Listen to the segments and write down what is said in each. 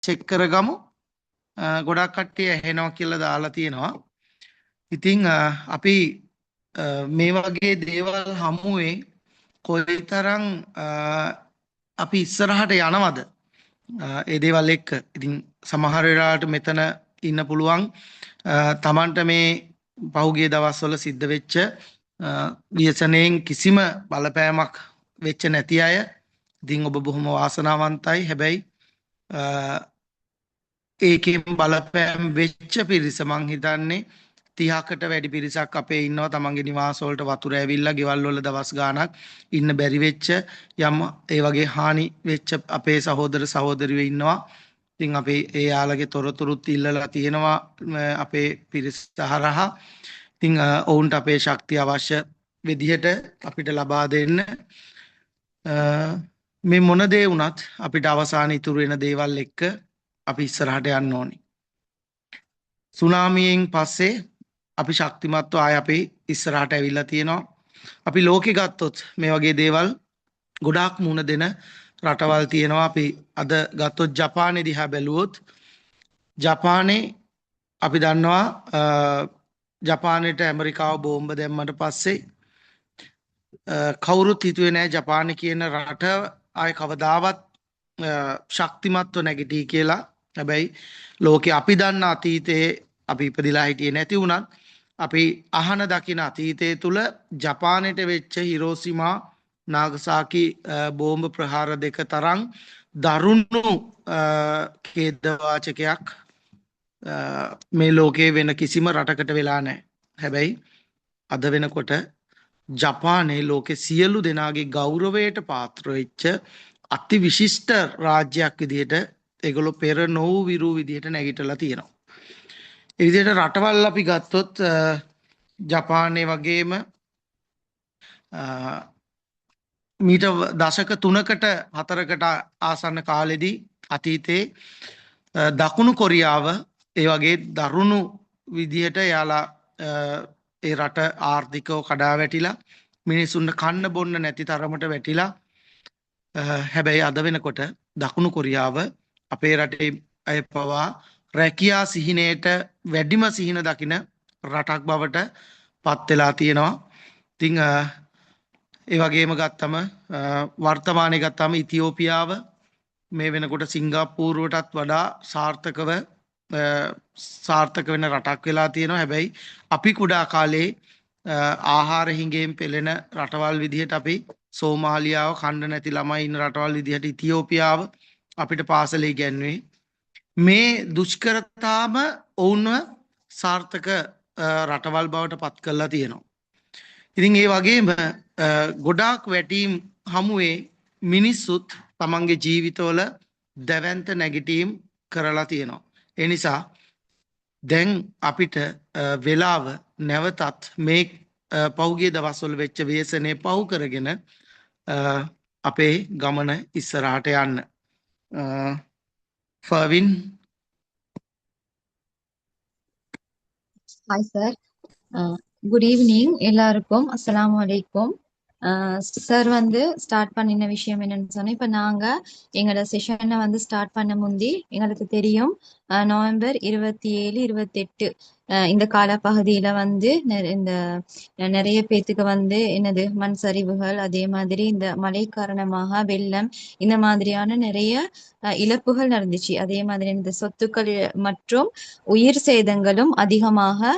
Check කරගමු. ගොඩක් කට්ටිය ඇහෙනවා කියලා දාලා තියෙනවා. ඉතින් අපි මේ වගේ දේවල් හමුවේ කොයිතරම් අපි ඉස්සරහට යනවද ඒ දේවල් එක්ක. ඉතින් සමහර වෙලාවට මෙතන ඉන්න පුළුවන් තමන්ට මේ පහුගිය දවස්වල සිද්ධ වෙච්ච ව්‍යසනයෙන් කිසිම බලපෑමක් වෙච්ච නැති අය. ඉතින් ඔබ බොහොම වාසනාවන්තයි. හැබැයි ඒකෙන් බලපෑම් වෙච්ච පිරිස මං හිතන්නේ 30කට වැඩි පිරිසක් අපේ ඉන්නවා තමන්ගේ නිවාස වලට වතුර ඇවිල්ලා ගෙවල් වල දවස් ගාණක් ඉන්න බැරි වෙච්ච යම් ඒ වගේ හානි වෙච්ච අපේ සහෝදර සහෝදරියෝ ඉන්නවා. ඉතින් අපි ඒ යාළගේ තොරතුරුත් ඉල්ලලා තියෙනවා අපේ පිරිස හරහා. ඉතින් ඔවුන්ට අපේ ශක්තිය අවශ්‍ය විදිහට අපිට ලබා දෙන්න. මේ මොන දේ වුණත් අපිට අවසාන ඉතුරු වෙන දේවල් එක්ක අපි ඉස්සරහට යන්න ඕනේ. සුනාමියෙන් පස්සේ අපි ශක්තිමත්ව ආය අපි ඉස්සරහට ඇවිල්ලා තියෙනවා. අපි ලෝකෙ ගත්තොත් මේ වගේ දේවල් ගොඩාක් මුණ දෙන රටවල් තියෙනවා. අපි අද ගත්තොත් ජපානයේ දිහා බැලුවොත් ජපානයේ අපි දන්නවා ජපානයට ඇමරිකාව බෝම්බ දැම්මට පස්සේ කවුරුත් හිතුවේ නෑ ජපානය කියන රට ආය කවදාවත් ශක්තිමත්ව නැගිටී කියලා. හැබැයි ලෝකෙ අපි දන්න අතීතයේ අපි ඉපදිලා හිටියේ නැති වුණත් අපි අහන දකින අතීතය තුළ ජපානයට වෙච්ච හිරෝසිමා නාගසාකි බෝම්බ ප්‍රහාර දෙක තරම් දරුණු ඛේදවාචකයක් මේ ලෝකයේ වෙන කිසිම රටකට වෙලා නැහැ. හැබැයි අද වෙනකොට ජපානයේ ලෝකේ සියලු දෙනාගේ ගෞරවයට පාත්‍ර වෙච්ච අති විශිෂ්ට රාජ්‍යයක් විදිහට ඒගොල්ලෝ පෙර නොවූ විරු විදිහට නැගිටලා තියෙනවා. ඒ විදිහට රටවල් අපි ගත්තොත් ජපානයේ වගේම මීට දශක 3කට 4කට ආසන්න කාලෙදී අතීතයේ දකුණු කොරියාව ඒ වගේ දරුණු විදිහට යාලා ඒ රට ආර්ථිකව කඩා වැටිලා මිනිසුන්ට කන්න බොන්න නැති තරමට වැටිලා. හැබැයි අද වෙනකොට දකුණු කොරියාව අපේ රටේ අය පවා රැකියා සිහිනයට වැඩිම සිහින දකින රටක් බවට පත් වෙලා තියෙනවා. ඉතින් ඒ වගේම ගත්තම වර්තමානයේ ගත්තම ඉතියෝපියාව මේ වෙනකොට සිංගප්පූරුවටත් වඩා සාර්ථක වෙන රටක් වෙලා තියෙනවා. හැබැයි අපි කුඩා කාලේ ආහාර හිඟයෙන් පෙළෙන රටවල් විදිහට අපි සෝමාලියාව කන්න නැති ළමයි ඉන්න රටවල් විදිහට ඉතියෝපියාව අපිට පාසලේ ඉගැන්වුවේ. මේ දුෂ්කරතාම ඔවුන්ව සාර්ථක රටවල් බවට පත් කරලා තියෙනවා. ඉතින් ඒ වගේම ගොඩාක් වැටීම් හමුවේ මිනිස්සුත් තමන්ගේ ජීවිතවල දැවැන්ත නැගිටීම් කරලා තියෙනවා. ඒ නිසා දැන් අපිට වෙලාව නැවතත් මේ පහුගිය දවස්වල වෙච්ච ව්‍යසනය පහු කරගෙන අපේ ගමන ඉස්සරහට යන්න. ෆර්වින්. Hi sir. Good evening எல்லாருக்கும் அஸ்ஸலாமு அலைக்கும். சார் வந்து ஸ்டார்ட் பண்ணின விஷயம் என்னன்னு சொன்னா இப்ப நாங்க எங்களோட செஷனை வந்து ஸ்டார்ட் பண்ண முந்தி எங்களுக்கு தெரியும் நவம்பர் 27 28 இந்த காலப்பகுதியில வந்து இந்த நிறைய பேத்துக்கு வந்து என்னது மண் சரிவுகள் அதே மாதிரி இந்த மழை காரணமாக வெள்ளம் இந்த மாதிரியான நிறைய இழப்புகள் நடந்துச்சு. அதே மாதிரி இந்த சொத்துக்கள் மற்றும் உயிர் சேதங்களும் அதிகமாக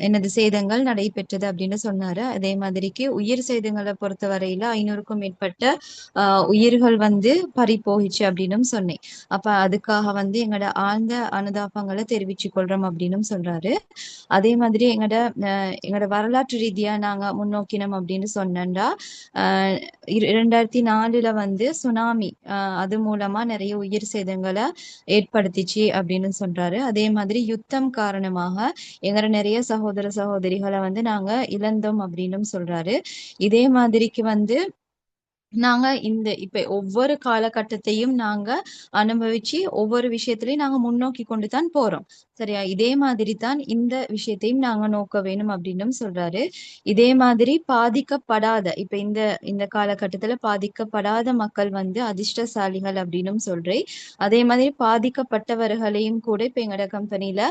என்னது சேதங்கள் நடைபெற்றது அப்படின்னு சொன்னாரு. அதே மாதிரிக்கு உயிர் சேதங்களை பொறுத்த வரையில 500க்கும் மேற்பட்ட உயிர்கள் வந்து பறி போயிடுச்சு அப்படின்னு சொன்னேன். அப்ப அதுக்காக வந்து எங்களோட ஆழ்ந்த அனுதாபங்களை தெரிவிச்சு கொள்றோம் அப்படின்னு சொல்றாரு. அதே மாதிரி எங்களோட வரலாற்று ரீதியா நாங்க முன்னோக்கினோம் அப்படின்னு சொன்னா 2004 வந்து சுனாமி அது மூலமா நிறைய உயிர் சேதங்களை ஏற்படுத்திச்சு அப்படின்னு சொல்றாரு. அதே மாதிரி யுத்தம் காரணமாக எங்களோட நிறைய சகோதர சகோதரிகளை வந்து நாங்க இழந்தோம் அப்படின்னு சொல்றாரு. இதே மாதிரிக்கு வந்து நாங்க இப்ப ஒவ்வொரு காலகட்டத்தையும் நாங்க அனுபவிச்சு ஒவ்வொரு விஷயத்திலையும் நாங்க முன்னோக்கி கொண்டு தான் போறோம். சரியா? இதே மாதிரி தான் இந்த விஷயத்தையும் நாங்க நோக்க வேணும் அப்படின்னு சொல்றாரு. இதே மாதிரி பாதிக்கப்படாத இப்ப இந்த இந்த காலகட்டத்துல பாதிக்கப்படாத மக்கள் வந்து அதிர்ஷ்டசாலிகள் அப்படின்னு சொல்றேன். அதே மாதிரி பாதிக்கப்பட்டவர்களையும் கூட இப்ப எங்கட கம்பெனில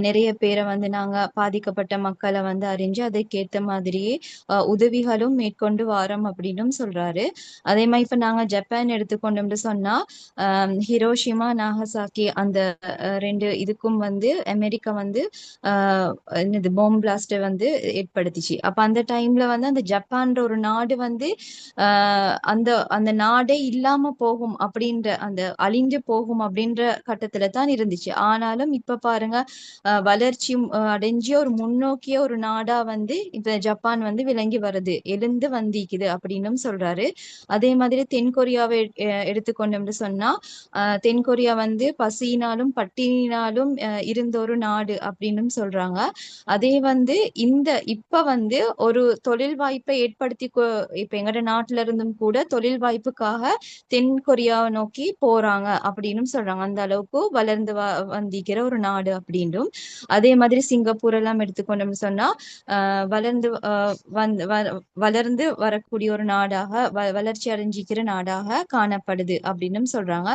நிறைய பேரை வந்து நாங்க பாதிக்கப்பட்ட மக்களை வந்து அறிஞ்சு அதுக்கேத்த மாதிரியே உதவிகளும் மேற்கொண்டு வாரோம் அப்படின்னு சொல்றாரு. அதே மாதிரி இப்ப நாங்க ஜப்பான் எடுத்துக்கொண்டோம்னு சொன்னா ஹிரோஷிமா நாகசாக்கி அந்த ரெண்டு இதுக்கும் வந்து அமெரிக்கா வந்து என்னது பாம் பிளாஸ்ட் வந்து ஏற்படுத்திச்சு. அப்ப அந்த டைம்ல வந்து அந்த ஜப்பான்ற ஒரு நாடு வந்து அந்த அந்த நாடே இல்லாம போகும் அப்படின்ற அந்த அழிஞ்சு போகும் அப்படின்ற கட்டத்துல தான் இருந்துச்சு. ஆனாலும் இப்ப பாருங்க வளர்ச்சி அடைஞ்சு ஒரு முன்னோக்கிய ஒரு நாடா வந்து இப்ப ஜப்பான் வந்து விளங்கி வருது, எழுந்து வந்திக்குது அப்படின்னு சொல்றாரு. அதே மாதிரி தென்கொரியாவை எடுத்துக்கொண்டோம்னு சொன்னா தென்கொரியா வந்து பசியினாலும் பட்டினினாலும் இருந்த ஒரு நாடு அப்படின்னு சொல்றாங்க. அதே வந்து இப்ப வந்து ஒரு தொழில் வாய்ப்பை ஏற்படுத்தி இப்ப எங்கட நாட்டுல இருந்தும் கூட தொழில் வாய்ப்புக்காக தென்கொரியாவை நோக்கி போறாங்க அப்படின்னு சொல்றாங்க. அந்த அளவுக்கு வளர்ந்து வந்திக்கிற ஒரு நாடு அப்படின்றும். அதே மாதிரி சிங்கப்பூர் எல்லாம் எடுத்துக்கொண்டோம்னு சொன்னா வளர்ந்து வளர்ந்து வரக்கூடிய ஒரு நாடாக வளர்ச்சி அடைஞ்சிக்கிற நாடாக காணப்படுது அப்படின்னு சொல்றாங்க.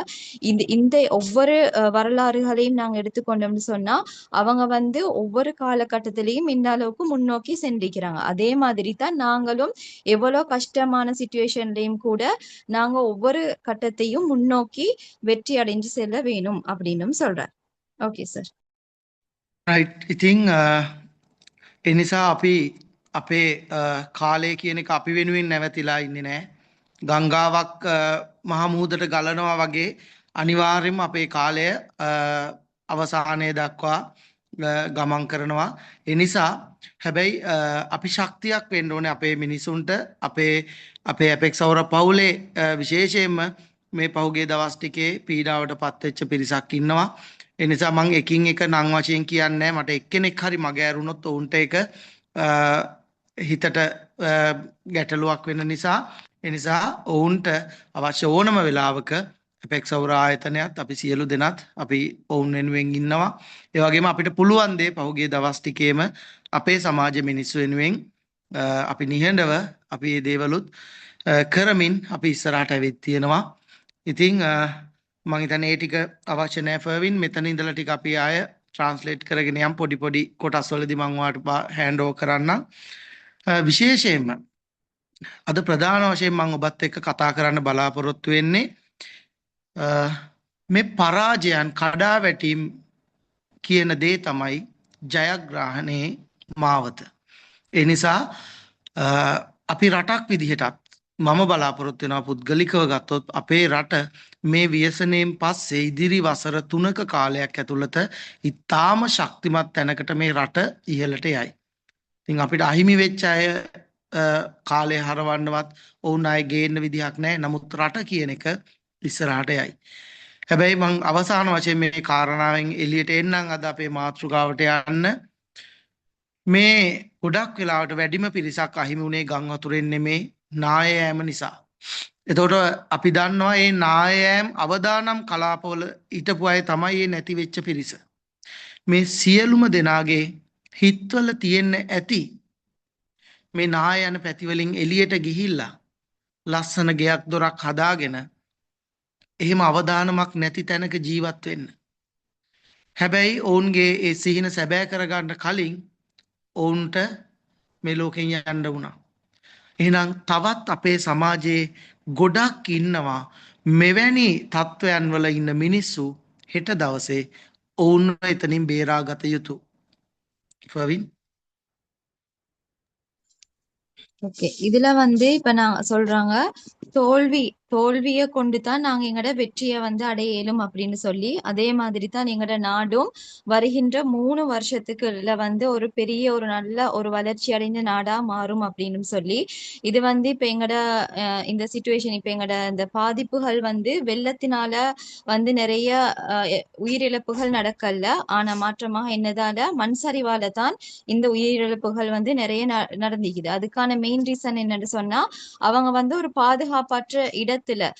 இந்த ஒவ்வொரு வரலாறுகளையும் நாங்க எடுத்துக்கொண்டோம்னு சொன்னா அவங்க வந்து ஒவ்வொரு காலகட்டத்திலையும் இந்த அளவுக்கு முன்னோக்கி சென்றிருக்கிறாங்க. அதே மாதிரி தான் நாங்களும் எவ்வளவு கஷ்டமான சிச்சுவேஷன்லயும் கூட நாங்க ஒவ்வொரு கட்டத்தையும் முன்னோக்கி வெற்றி அடைஞ்சு செல்ல வேணும் அப்படின்னு சொல்றார். Okay sir. රයිට්. ඉතින් එනිසා අපි අපේ කාලය කියන එක අපි වෙනුවෙන් නැවතිලා ඉන්නේ නෑ. ගංගාවක් මහ මුහුදට ගලනවා වගේ අනිවාර්යෙන්ම අපේ කාලය අවසානය දක්වා ගමන් කරනවා. එනිසා හැබැයි අපි ශක්තියක් වෙන්න ඕනේ අපේ මිනිසුන්ට, අපේ අපේ ඇපෙක් සෞර පවුලේ විශේෂයෙන්ම මේ පහුගිය දවස් ටිකේ පීඩාවට පත්වෙච්ච පිරිසක් ඉන්නවා. එනිසා මං එකින් එක නම් වශයෙන් කියන්නේ මට එක්කෙනෙක් හරි මග ඇරුණොත් ඔවුන්ට ඒක හිතට ගැටලුවක් වෙන නිසා එනිසා ඔවුන්ට අවශ්‍ය ඕනම වෙලාවක අපෙක් සෞර ආයතනයත් අපි සියලු දෙනත් අපි ඔවුන් වෙනුවෙන් ඉන්නවා. ඒ වගේම අපිට පුළුවන් දේ පහුගිය දවස් ටිකේම අපේ සමාජ මිනිස්සු වෙනුවෙන් අපි නිහඬව අපි මේ දේවලුත් කරමින් අපි ඉස්සරහට ඇවිත් තියෙනවා. ඉතින් මම හිතන්නේ ඒ ටික අවශ්‍ය නැහැ ෆර්වින්. මෙතන ඉඳලා ටික අපි ආය ට්‍රාන්ස්ලේට් කරගෙන යම් පොඩි පොඩි කොටස් වලදී මම ඔයාලට හෑන්ඩ් ඕවර් කරන්නම්. විශේෂයෙන්ම අද ප්‍රධාන වශයෙන් මම ඔබත් එක්ක කතා කරන්න බලාපොරොත්තු වෙන්නේ මේ පරාජයන් කඩා වැටීම් කියන දේ තමයි ජයග්‍රහණයේ මාවත. ඒ නිසා අපි රටක් විදිහටත් මම බලාපොරොත්තු වෙනවා පුද්ගලිකව ගත්තොත් අපේ රට මේ ව්‍යසනයෙන් පස්සේ ඉදිරි වසර 3ක කාලයක් ඇතුළත ඉතාම ශක්තිමත් තැනකට මේ රට ඉහළට යයි. ඉතින් අපිට අහිමි වෙච්ච අය කාලය හරවන්නවත් ඔවුන් අය ගේන්න විදිහක් නැහැ. නමුත් රට කියන එක ඉස්සරහට යයි. හැබැයි මම අවසාන වශයෙන් මේ කාරණාවෙන් එළියට එන්නම් අද අපේ මාතෘකාවට යන්න. මේ ගොඩක් වෙලාවට වැඩිම පිරිසක් අහිමි වුණේ ගම් වතුරෙන් නෙමේ නායෑම නිසා. එතකොට අපි දන්නවා මේ නායෑම් අවදානම් කලාපවල හිටපු අය තමයි මේ නැති වෙච්ච පිරිස. මේ සියලුම දෙනාගේ හිතවල තියෙන්න ඇති මේ නාය යන පැතිවලින් එළියට ගිහිල්ලා ලස්සන ගෙයක් දොරක් හදාගෙන එහෙම අවදානමක් නැති තැනක ජීවත් වෙන්න. හැබැයි ඔවුන්ගේ ඒ සිහින සැබෑ කරගන්න කලින් ඔවුන්ට මේ ලෝකෙන් යන්න වුණා. එහෙනම් තවත් අපේ සමාජයේ ගොඩක් ඉන්නවා මෙවැනි තත්වයන් වල ඉන්න මිනිස්සු හෙට දවසේ ඔවුන්ව එතනින් බේරාගත යුතු. ෆර්වින්. ஓகே. இதுல வந்து இப்ப நான் சொல்றாங்க தோல்வி தோல்வியை கொண்டு தான் நாங்க எங்களோட வெற்றியை வந்து அடைய இயலும் அப்படின்னு சொல்லி, அதே மாதிரி தான் எங்களோட நாடும் வருகின்ற 3 வருஷத்துக்குள்ள வந்து ஒரு பெரிய ஒரு நல்ல ஒரு வளர்ச்சி அடைந்த நாடா மாறும் அப்படின்னு சொல்லி, இது வந்து இப்ப எங்கட இந்த சிச்சுவேஷன் இப்ப எங்கட இந்த பாதிப்புகள் வந்து வெள்ளத்தினால வந்து நிறைய உயிரிழப்புகள் நடக்கல. ஆனா மாற்றமாக என்னதால மண் சரிவால தான் இந்த உயிரிழப்புகள் வந்து நிறைய நடந்துக்குது. அதுக்கான மெயின் ரீசன் என்னன்னு சொன்னா, அவங்க வந்து ஒரு பாதுகாப்பற்ற இடத்துல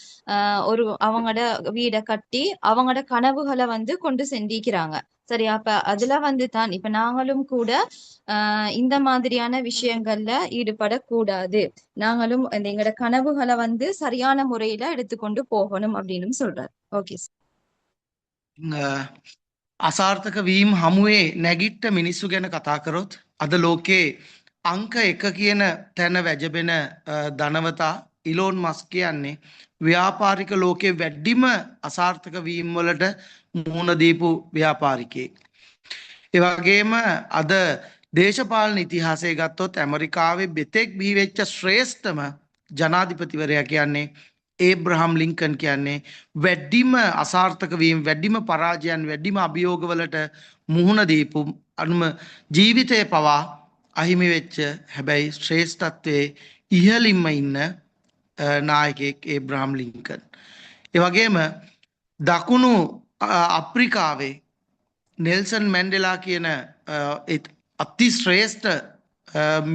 ஒரு அவங்களோட வீடை கட்டி அவங்களோட கனவுகளை வந்து கொண்டு சென்றிருக்கிறாங்க. சரியா? அப்ப அதுல வந்து தான் இப்ப நாங்களும் கூட இந்த மாதிரியான விஷயங்கள்ல ஈடுபடக்கூடாது. நாங்களும் எங்களோட கனவுகளை வந்து சரியான முறையில எடுத்துக்கொண்டு போகணும் அப்படின்னு சொல்றாரு. ஓகே. අසාර්ථක වීම් හමුවේ නැගිට්ට මිනිස්සු ගැන කතා කරොත් අද ලෝකේ අංක 1 කියන තැන වැජබෙන ධනවතා ඉලෝන් මස්ක් කියන්නේ ව්‍යාපාරික ලෝකේ වැඩිම අසාර්ථක වීම් වලට මුහුණ දීපු ව්‍යාපාරිකයෙක්. ඒ වගේම අද දේශපාලන ඉතිහාසය ගත්තොත් ඇමරිකාවේ බෙතෙක් බිහි වෙච්ච ශ්‍රේෂ්ඨම ජනාධිපතිවරයා කියන්නේ ඒබ්‍රහම් ලින්කන් කියන්නේ වැඩිම අසාර්ථක වීම වැඩිම පරාජයන් වැඩිම අභියෝගවලට මුහුණ දීපු අනුම ජීවිතය පවා අහිමි වෙච්ච හැබැයි ශ්‍රේෂ්ඨත්වයේ ඉහළින්ම ඉන්න නායකයෙක් ඒබ්‍රහම් ලින්කන්. ඒ වගේම දකුණු අප්‍රිකාවේ නෙල්සන් මැන්ඩෙලා කියන අති ශ්‍රේෂ්ඨ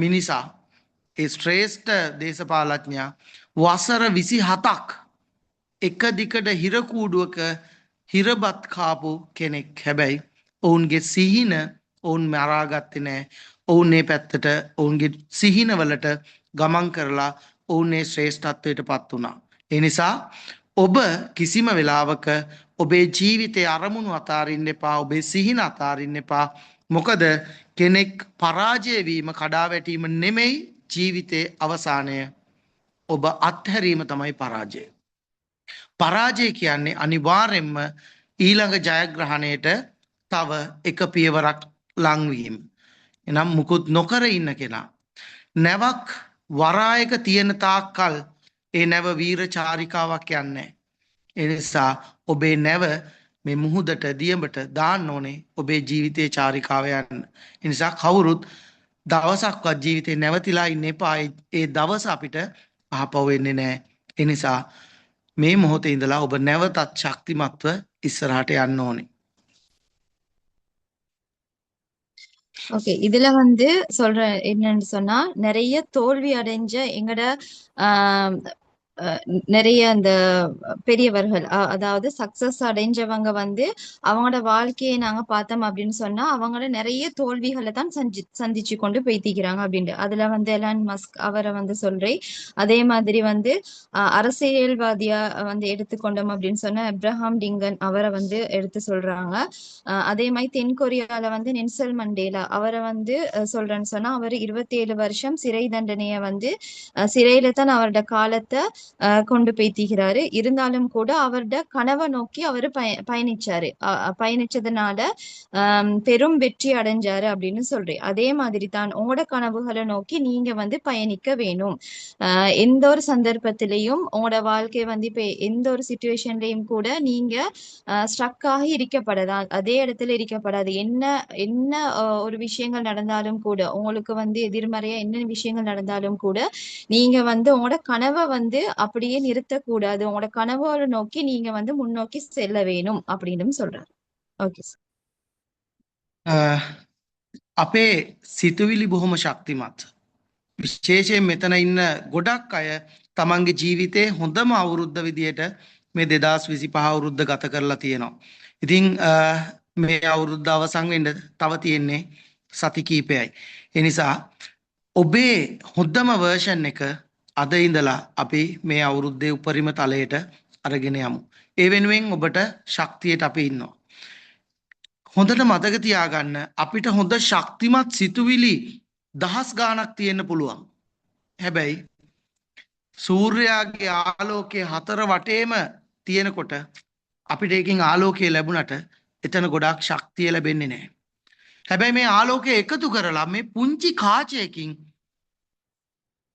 මිනිසා ඒ ශ්‍රේෂ්ඨ දේශපාලඥයා වසර 27ක් එක දිකට හිරකූඩුවක හිරබත් කාපු කෙනෙක්. හැබැයි ඔවුන්ගේ සිහින ඔවුන් මරාගත්තේ නැහැ. ඔවුන් මේ පැත්තට ඔවුන්ගේ සිහිනවලට ගමන් කරලා ඔවුන් මේ ශ්‍රේෂ්ඨත්වයට පත් වුණා. ඒ නිසා ඔබ කිසිම වෙලාවක ඔබේ ජීවිතයේ අරමුණු අතාරින්න එපා. ඔබේ සිහින අතාරින්න එපා. මොකද කෙනෙක් පරාජය වීම කඩා වැටීම නෙමෙයි ජීවිතයේ අවසානය. ඔබ අත්හැරීම තමයි පරාජය. පරාජය කියන්නේ අනිවාර්යෙන්ම ඊළඟ ජයග්‍රහණයට තව එක පියවරක් ලංවීම. එනම් මුකුත් නොකර ඉන්න කෙනා. නැවක් වරායක තියෙන තාක්කල් ඒ නැව වීර චාරිකාවක් යන්නේ. ඒ නිසා ඔබේ නැව මේ මුහුදට දියඹට දාන්න ඕනේ ඔබේ ජීවිතයේ චාරිකාව යන්න. ඒ නිසා කවුරුත් දවසක්වත් ජීවිතේ නැවතිලා ඉන්න එපා. ඒ දවස අපිට ආපහු එන්නේ නැහැ. ඒ නිසා මේ මොහොතේ ඉඳලා ඔබ නැවතත් ශක්තිමත්ව ඉස්සරහට යන්න ඕනේ. ஓகே. இதுல வந்து சொல்ற என்னன்னு சொன்னா, நிறைய தோல்வி அடைஞ்ச எங்கட ஆஹ் நிறைய அந்த பெரியவர்கள் அதாவது சக்சஸ் அடைஞ்சவங்க வந்து அவங்களோட வாழ்க்கையை நாங்க பார்த்தோம் அப்படின்னு சொன்னா அவங்களோட நிறைய தோல்விகளை தான் சந்திச்சு கொண்டு போய்த்திக்கிறாங்க அப்படின்ட்டு. அதுல வந்து எலான் மஸ்க் அவரை வந்து சொல்றேன். அதே மாதிரி வந்து அரசியல்வாதியா வந்து எடுத்துக்கொண்டோம் அப்படின்னு சொன்னா அப்ரஹாம் லிங்கன் அவரை வந்து எடுத்து சொல்றாங்க. அதே மாதிரி தென்கொரியால வந்து நெல்சன் மண்டேலா அவரை வந்து சொல்றேன்னு சொன்னா அவர் 27 வருஷம் சிறை தண்டனைய வந்து சிறையில தான் அவரோட காலத்தை கொண்டு போய்த்திக்கிறாரு. இருந்தாலும் கூட அவரோட கனவை நோக்கி அவரு பயணிச்சாரு. பயணிச்சதுனால பெரும் வெற்றி அடைஞ்சாரு அப்படின்னு சொல்றேன். அதே மாதிரி தான் உங்களோட கனவுகளை நோக்கி நீங்க வந்து பயணிக்க வேணும். எந்த ஒரு சந்தர்ப்பத்திலையும் உங்களோட வாழ்க்கை வந்து இப்ப எந்த ஒரு சிச்சுவேஷன்லயும் கூட நீங்க ஸ்ட்ரக் ஆகி இருக்கப்படாது. அதே இடத்துல இருக்கப்படாது. என்ன என்ன ஒரு விஷயங்கள் நடந்தாலும் கூட உங்களுக்கு வந்து எதிர்மறையா என்ன விஷயங்கள் நடந்தாலும் கூட நீங்க வந்து உங்களோட கனவை வந்து அப்படியே நிறுத்தக்கூடாது. உங்களோட கனவோட நோக்கி நீங்க வந்து முன்னோக்கி செல்ல வேணும் அப்படின்னு சொல்றாரு. Okay sir. අපේ සිතුවිලි බොහොම ශක්තිමත්. විශේෂයෙන් මෙතන ඉන්න ගොඩක් අය තමන්ගේ ජීවිතේ හොඳම අවුරුද්ද විදියට මේ 2025 අවුරුද්ද ගත කරලා තියෙනවා. ඉතින් මේ අවුරුද්ද අවසන් වෙන්න තව තියෙන්නේ සති කීපයයි. ඒ නිසා ඔබේ හොඳම වර්ෂන් එක අද ඉඳලා අපි මේ අවුරුද්දේ උපරිම තලයට අරගෙන යමු. ඒ වෙනුවෙන් ඔබට ශක්තියට අපි ඉන්නවා. හොඳට මතක තියාගන්න අපිට හොඳ ශක්තිමත් සිතුවිලි දහස් ගාණක් තියෙන්න පුළුවන්. හැබැයි සූර්යාගේ ආලෝකයේ හතර වටේම තියෙනකොට අපිට ඒකෙන් ආලෝකය ලැබුණට එතන ගොඩාක් ශක්තිය ලැබෙන්නේ නැහැ. හැබැයි මේ ආලෝකය එකතු කරලා මේ පුංචි කාචයකින්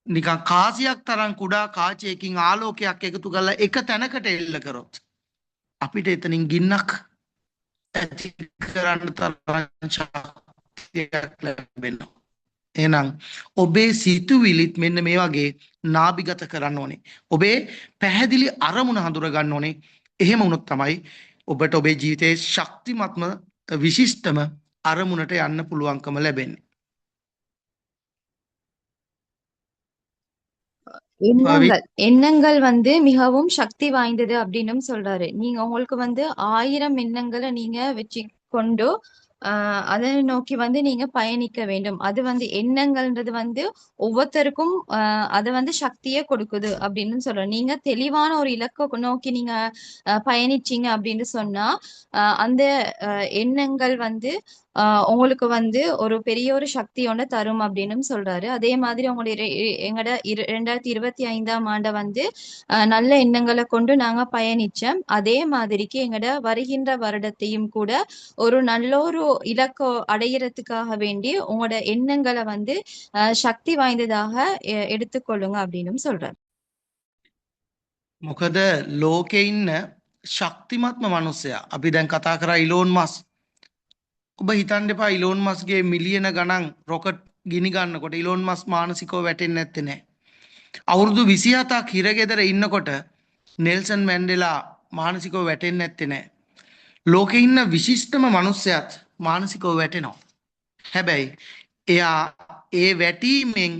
නිකන් කාසියක් තරම් කුඩා කාචයකින් ආලෝකයක් එකතු කරලා එක තැනකට එල්ල කරොත් අපිට එතනින් ගින්නක් ඇති කරන්න තරම් ශක්තියක් ලැබෙනවා. එහෙනම් ඔබේ සිතුවිලිත් මෙන්න මේ වගේ නාභිගත කරන්න ඕනේ. ඔබේ පැහැදිලි අරමුණ හඳුර ගන්න ඕනේ. එහෙම වුණොත් තමයි ඔබට ඔබේ ජීවිතයේ ශක්තිමත්ම විශිෂ්ටම අරමුණට යන්න පුළුවන්කම ලැබෙන්නේ. පවි எண்ணங்கள் வந்து மிகவும் சக்தி வாய்ந்தது அப்படின்னும் சொல்றாரு. நீங்க உங்களுக்கு வந்து 1000 எண்ணங்களை நீங்க வச்சு கொண்டு அதை நோக்கி வந்து நீங்க பயணிக்க வேண்டும். அது வந்து எண்ணங்கள்ன்றது வந்து ஒவ்வொருத்தருக்கும் அது வந்து சக்தியே கொடுக்குது அப்படின்னு சொல்றோம். நீங்க தெளிவான ஒரு இலக்கை நோக்கி நீங்க பயணிச்சீங்க அப்படின்னு சொன்னா அந்த எண்ணங்கள் வந்து உங்களுக்கு வந்து ஒரு பெரிய ஒரு சக்தி ஒன்று தரும் அப்படின்னு சொல்றாரு. அதே மாதிரி உங்களுடைய எங்கட 2025ஆம் ஆண்டை வந்து நல்ல எண்ணங்களை கொண்டு நாங்க பயணிச்சோம். அதே மாதிரிக்கு எங்கட வருகின்ற வருடத்தையும் கூட ஒரு நல்ல ஒரு இலக்கை அடையிறதுக்காக வேண்டி உங்களோட எண்ணங்களை வந்து சக்தி வாய்ந்ததாக எடுத்துக்கொள்ளுங்க அப்படின்னு சொல்றாரு. මොකද ලෝකේ ඉන්න ශක්තිමත්ම මිනිසයා අපි දැන් කතා කරා ඉලෝන් මස්. ඔබ හිතන්න එපා ඉලෝන් මස්ගේ මිලියන ගණන් රොකට් ගිනි ගන්නකොට ඉලෝන් මස් මානසිකව වැටෙන්නේ නැත්තේ නෑ. අවුරුදු 27ක් හිරගෙදර ඉන්නකොට නෙල්සන් මැන්ඩෙලා මානසිකව වැටෙන්නේ නැත්තේ නෑ. ලෝකේ ඉන්න විශිෂ්ටම මිනිසයාත් මානසිකව වැටෙනවා. හැබැයි එයා ඒ වැටීමෙන්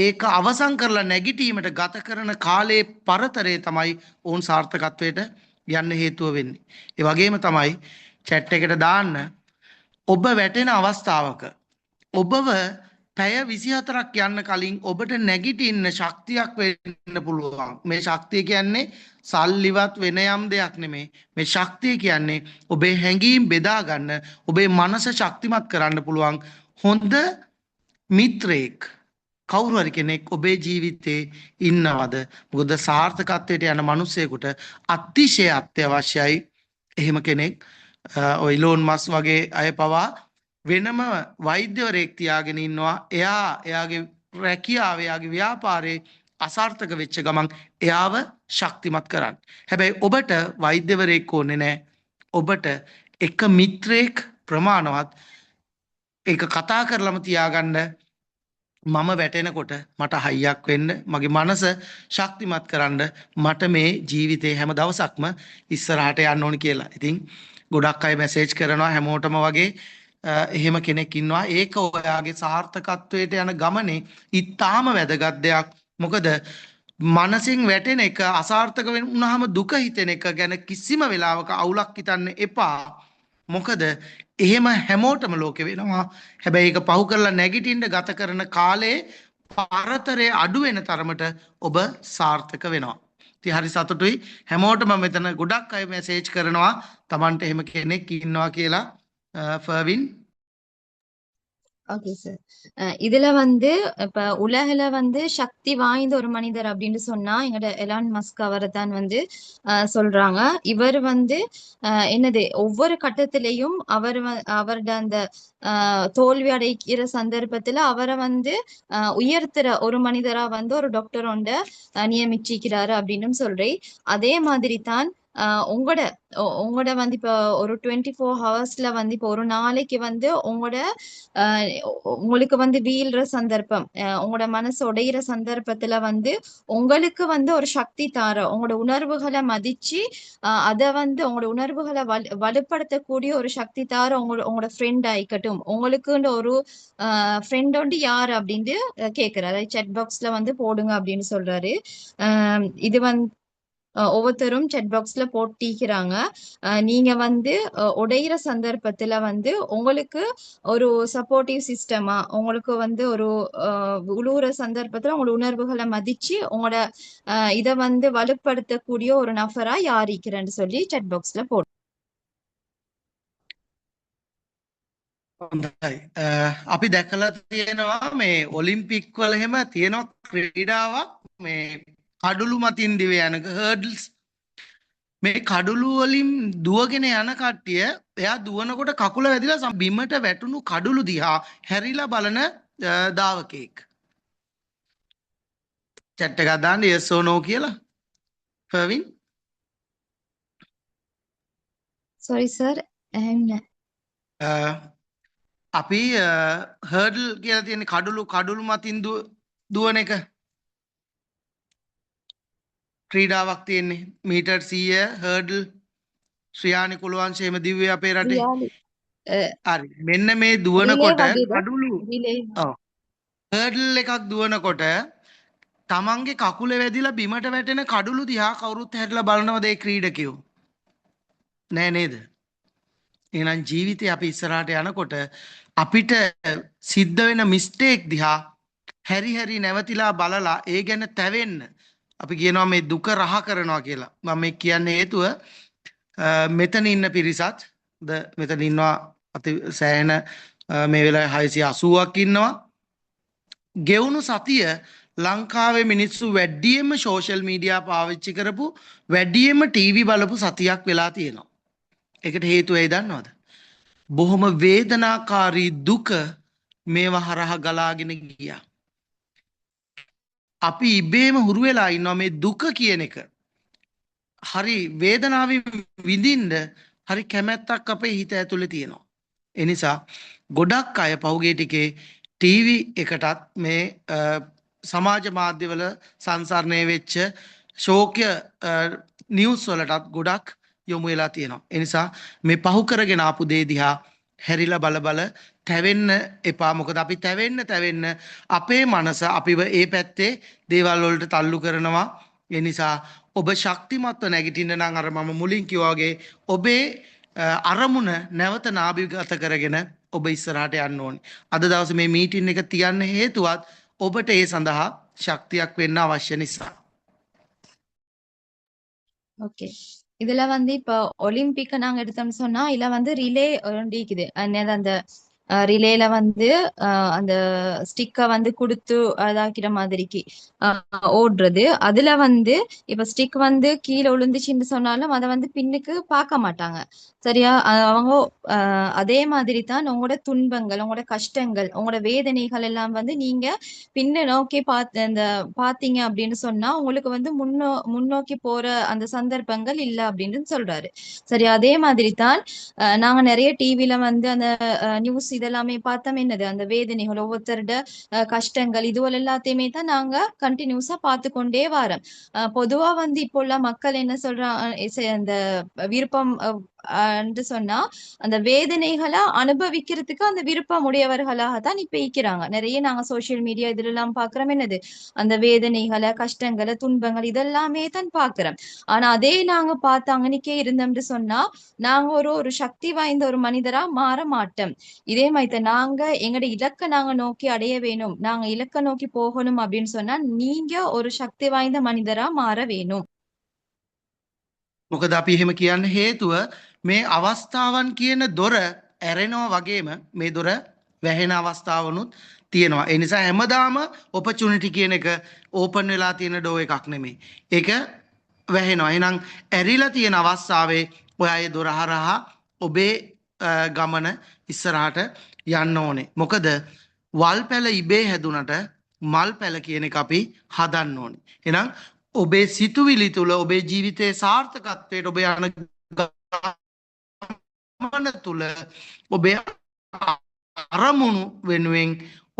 ඒක අවසන් කරලා නැගිටීමට ගත කරන කාලයේ පරතරය තමයි ඔවුන් සාර්ථකත්වයට යන්න හේතුව වෙන්නේ. ඒ වගේම තමයි chat එකට දාන්න ඔබ වැටෙන අවස්ථාවක ඔබව පැය 24ක් යන්න කලින් ඔබට නැගිටින්න ශක්තියක් වෙන්න පුළුවන්. මේ ශක්තිය කියන්නේ සල්ලිවත් වෙන යම් දෙයක් නෙමෙයි. මේ ශක්තිය කියන්නේ ඔබේ හැඟීම් බෙදා ගන්න, ඔබේ මනස ශක්තිමත් කරන්න පුළුවන් හොඳ මිත්‍රයෙක් කවුරු හරි කෙනෙක් ඔබේ ජීවිතේ ඉන්නවද? මොකද සාර්ථකත්වයට යන මිනිසෙකුට අතිශය අත්‍යවශ්‍යයි එහෙම කෙනෙක්. ඔය ඉලෝන් මස් වගේ අය පවා වෙනම වෛද්‍යවරයෙක් තියාගෙන ඉන්නවා. එයාගේ රැකියාව, එයාගේ ව්‍යාපාරේ අසාර්ථක වෙච්ච ගමන් එයාව ශක්තිමත් කරන්න. හැබැයි ඔබට වෛද්‍යවරයෙක් ඕනේ නැහැ. ඔබට එක මිත්‍රයෙක් ප්‍රමාණවත් ඒක කතා කරලම තියාගන්න. මම වැටෙනකොට මට හයියක් වෙන්න, මගේ මනස ශක්තිමත් කරන්න, මට මේ ජීවිතේ හැම දවසක්ම ඉස්සරහට යන්න ඕනි කියලා. ඉතින් ගොඩක් අය මැසේජ් කරනවා හැමෝටම වගේ එහෙම කෙනෙක් ඉන්නවා. ඒක ඔයාගේ සාර්ථකත්වයට යන ගමනේ ඊටාම වැදගත් දෙයක්. මොකද මනසින් වැටෙන එක අසාර්ථක වුණාම දුක හිතෙන එක ගැන කිසිම වෙලාවක අවුලක් හිතන්න එපා. මොකද එහෙම හැමෝටම ලෝකෙ වෙනවා. හැබැයි ඒක පහු කරලා නැගිටින්න ගත කරන කාලේ පරතරය අඩු වෙන තරමට ඔබ සාර්ථක වෙනවා. ඉතින් හරි සතුටුයි හැමෝටම මෙතන ගොඩක් අය මැසේජ් කරනවා Tamanට එහෙම කෙනෙක් ඉන්නවා කියලා. ஃபர்வின். Okay sir. இதுல வந்து இப்ப உலகில வந்து சக்தி வாய்ந்த ஒரு மனிதர் அப்படின்னு சொன்னா எங்கட எலான் மஸ்க் அவரை தான் வந்து சொல்றாங்க. இவர் வந்து என்னது ஒவ்வொரு கட்டத்திலையும் அவரோட அந்த தோல்வி அடைக்கிற சந்தர்ப்பத்துல அவரை வந்து உயர்த்துற ஒரு மனிதரா வந்து ஒரு டாக்டர் ஒண்ட நியமிச்சிக்கிறாரு அப்படின்னு சொல்றேன். அதே மாதிரி தான் உங்களோட வந்து இப்போ ஒரு 24 ஹவர்ஸ்ல வந்து இப்போ ஒரு நாளைக்கு வந்து உங்களுக்கு வந்து வீழ்ற சந்தர்ப்பம், உங்களோட மனசு உடையிற சந்தர்ப்பத்துல வந்து உங்களுக்கு வந்து ஒரு சக்தி தார, உங்களோட உணர்வுகளை மதிச்சு அதை வந்து உங்களோட உணர்வுகளை வலுப்படுத்தக்கூடிய ஒரு சக்தி தார உங்களோட ஃப்ரெண்ட் ஆயிக்கட்டும். உங்களுக்குன்ற ஒரு ஃப்ரெண்ட் வந்து யாரு அப்படின்னு கேட்கிறாரு. செட் பாக்ஸ்ல வந்து போடுங்க அப்படின்னு சொல்றாரு. இது வந்து ஒவ்வொருத்தரும் செட் பாக்ஸ்ல போட்டிக்கிறாங்க. நீங்க வந்து உடையிற சந்தர்ப்பத்துல வந்து உங்களுக்கு ஒரு சப்போர்ட்டிவ் சிஸ்டமா, உங்களுக்கு வந்து ஒரு உழுவுற சந்தர்ப்பத்துல உங்களோட உணர்வுகளை மதிச்சு உங்களோட இத வந்து வலுப்படுத்தக்கூடிய ஒரு நபரா யாரிக்கிறேன்னு சொல்லி செட் பாக்ஸ்ல போடு. හොඳයි. අපි දැකලා තියෙනවා මේ ඔලිම්පික් වල එහෙම තියෙනවා ක්‍රීඩාවක් මේ කඩුළු මතින් දිව යන හර්ඩල්ස්. මේ කඩුළු වලින් දුවගෙන යන කට්ටිය එයා දුවනකොට කකුල වැදිලා බිමට වැටුණු කඩුළු දිහා හැරිලා බලන දාවකෙක්. chat එකක් දාන්න yes or no කියලා. ෆර්වින් sorry sir අපි හර්ඩල් කියලා තියෙන කඩුළු මතින් දුවන එක ක්‍රීඩාවක් තියෙන්නේ මීටර් 100 හර්ඩල් ශ්‍රියානි කුලවංශයේම දිව්වේ අපේ රටේ. රියාලි හරි. මෙන්න මේ රිලේ දුවනකොට වගේද කඩුළු රිලේ ඔව් හර්ඩල් එකක් දුවනකොට තමන්ගේ කකුලේ වැදිලා බිමට වැටෙන කඩුළු දිහා කවුරුත් හැරිලා බලනවද ඒ ක්‍රීඩකයෝ? නෑ නේද? එහෙනම් ජීවිතේ අපි ඉස්සරහට යනකොට අපිට සිද්ධ වෙන මිස්ටේක් දිහා හැරි හැරි නැවතිලා බලලා ඒ ගැන තැවෙන්න අපි කියනවා මේ දුක රහ කරනවා කියලා. මම මේ කියන්නේ හේතුව මෙතන ඉන්න පිරිසත් මෙතන ඉන්නවා අති සෑහෙන මේ වෙලාවේ 680ක් ඉන්නවා. ගෙවුණු සතිය ලංකාවේ මිනිස්සු වැඩියෙන්ම සෝෂල් මීඩියා පාවිච්චි කරපු වැඩියෙන්ම ටීවී බලපු සතියක් වෙලා තියෙනවා. ඒකට හේතුව ඇයි දන්නවද? බොහොම වේදනාකාරී දුක මේවා හරහා ගලාගෙන ගියා. අපි ඉබේම හුරු වෙලා ඉන්නවා මේ දුක කියන එක. හරි වේදනාවෙන් විඳින්න හරි කැමැත්තක් අපේ හිත ඇතුලේ තියෙනවා. ඒ නිසා ගොඩක් අය පහුගිය ටිකේ ටීවී එකටත් මේ සමාජ මාධ්‍යවල සංසරණය වෙච්ච ශෝක්‍ය නිවුස් වලටත් ගොඩක් යොමු වෙලා තියෙනවා. ඒ නිසා මේ පහු කරගෙන ආපු දේ දිහා හැරිලා බල තැවෙන්න එපා. මොකද අපි තැවෙන්න අපේ මනස අපිව ඒ පැත්තේ දේවල් වලට තල්ලු කරනවා. ඒ නිසා ඔබ ශක්තිමත්ව නැගිටින්න නම් අර මම මුලින් කිව්වා වගේ ඔබේ අරමුණ නැවත නාභිගත කරගෙන ඔබ ඉස්සරහට යන්න ඕනේ. අද දවසේ මේ මීටින් එක තියන්න හේතුවත් ඔබට ඒ සඳහා ශක්තියක් වෙන්න අවශ්‍ය නිසා. ஓகே இதுல வந்து இப்போ ஒலிம்பிக் நாங்க எடுத்தோம்னு சொன்னா இதுல வந்து ரிலே இருக்குது அந்த ரிலேல வந்து அந்த ஸ்டிக்கை வந்து கொடுத்து அதாக்கிற மாதிரிக்கு ஓடுறது. அதுல வந்து இப்ப ஸ்டிக் வந்து கீழே விழுந்துச்சுன்னு சொன்னாலும் அதை வந்து பின்னுக்கு பார்க்க மாட்டாங்க. சரியா? அவங்க அதே மாதிரி தான் உங்களோட துன்பங்கள், உங்களோட கஷ்டங்கள், உங்களோட வேதனைகள் எல்லாம் வந்து நீங்க பின்ன நோக்கி பாத்தீங்க அப்படின்னு சொன்னா உங்களுக்கு வந்து முன்னோக்கி போற அந்த சந்தர்ப்பங்கள் இல்ல அப்படின்னு சொல்றாரு. சரி, அதே மாதிரி தான் நாங்க நிறைய டிவில வந்து அந்த நியூஸ் இதெல்லாமே பார்த்தோம். என்னது அந்த வேதனைகள், ஒவ்வொருத்தருட கஷ்டங்கள், இதுவள் எல்லாத்தையுமே தான் நாங்க கண்டினியூஸா பார்த்து கொண்டே வரோம். பொதுவா வந்து இப்போ உள்ள மக்கள் என்ன சொல்றாங்க, அந்த விருப்பம் என்று சொன்னா அந்த வேதனைகளை அனுபவிக்கிறதுக்கு அந்த விருப்பம் உடையவர்களாக தான் இப்ப இருக்கிறாங்க. நிறைய நாங்க சோசியல் மீடியா இதுல எல்லாம் பாக்குறோம். என்னது அந்த வேதனைகளை, கஷ்டங்களை, துன்பங்கள் இதெல்லாமே தான் பாக்குறோம். ஆனா அதே நாங்க பார்த்து அங்கனிக்கே இருந்தோம்னு சொன்னா நாங்க ஒரு சக்தி வாய்ந்த ஒரு மனிதரா மாற மாட்டோம். இதே மாதிரி நாங்க எங்கட இலக்கை நாங்க நோக்கி அடைய வேணும், நாங்க இலக்கை நோக்கி போகணும் அப்படின்னு சொன்னா நீங்க ஒரு சக்தி வாய்ந்த மனிதரா மாற வேணும். මොකද අපි එහෙම කියන්න හේතුව මේ අවස්ථාවන් කියන දොර ඇරෙනවා වගේම මේ දොර වැහෙන අවස්ථාවනුත් තියෙනවා. ඒ නිසා හැමදාම ඔපචුනිටි කියන එක ඕපන් වෙලා තියෙන ඩෝ එකක් නෙමෙයි. ඒක වැහෙනවා. එහෙනම් ඇරිලා තියෙන අවස්ථාවේ ඔයා ඒ දොර හරහා ඔබේ ගමන ඉස්සරහට යන්න ඕනේ. මොකද වල් පැල ඉබේ හැදුනට මල් පැල කියන එක අපි හදන්න ඕනේ. එහෙනම් ඔබේ සිතුවිලි තුළ ඔබේ ජීවිතයේ සාර්ථකත්වයට ඔබ යන ගමන තුළ ඔබේ අරමුණු වෙනුවෙන්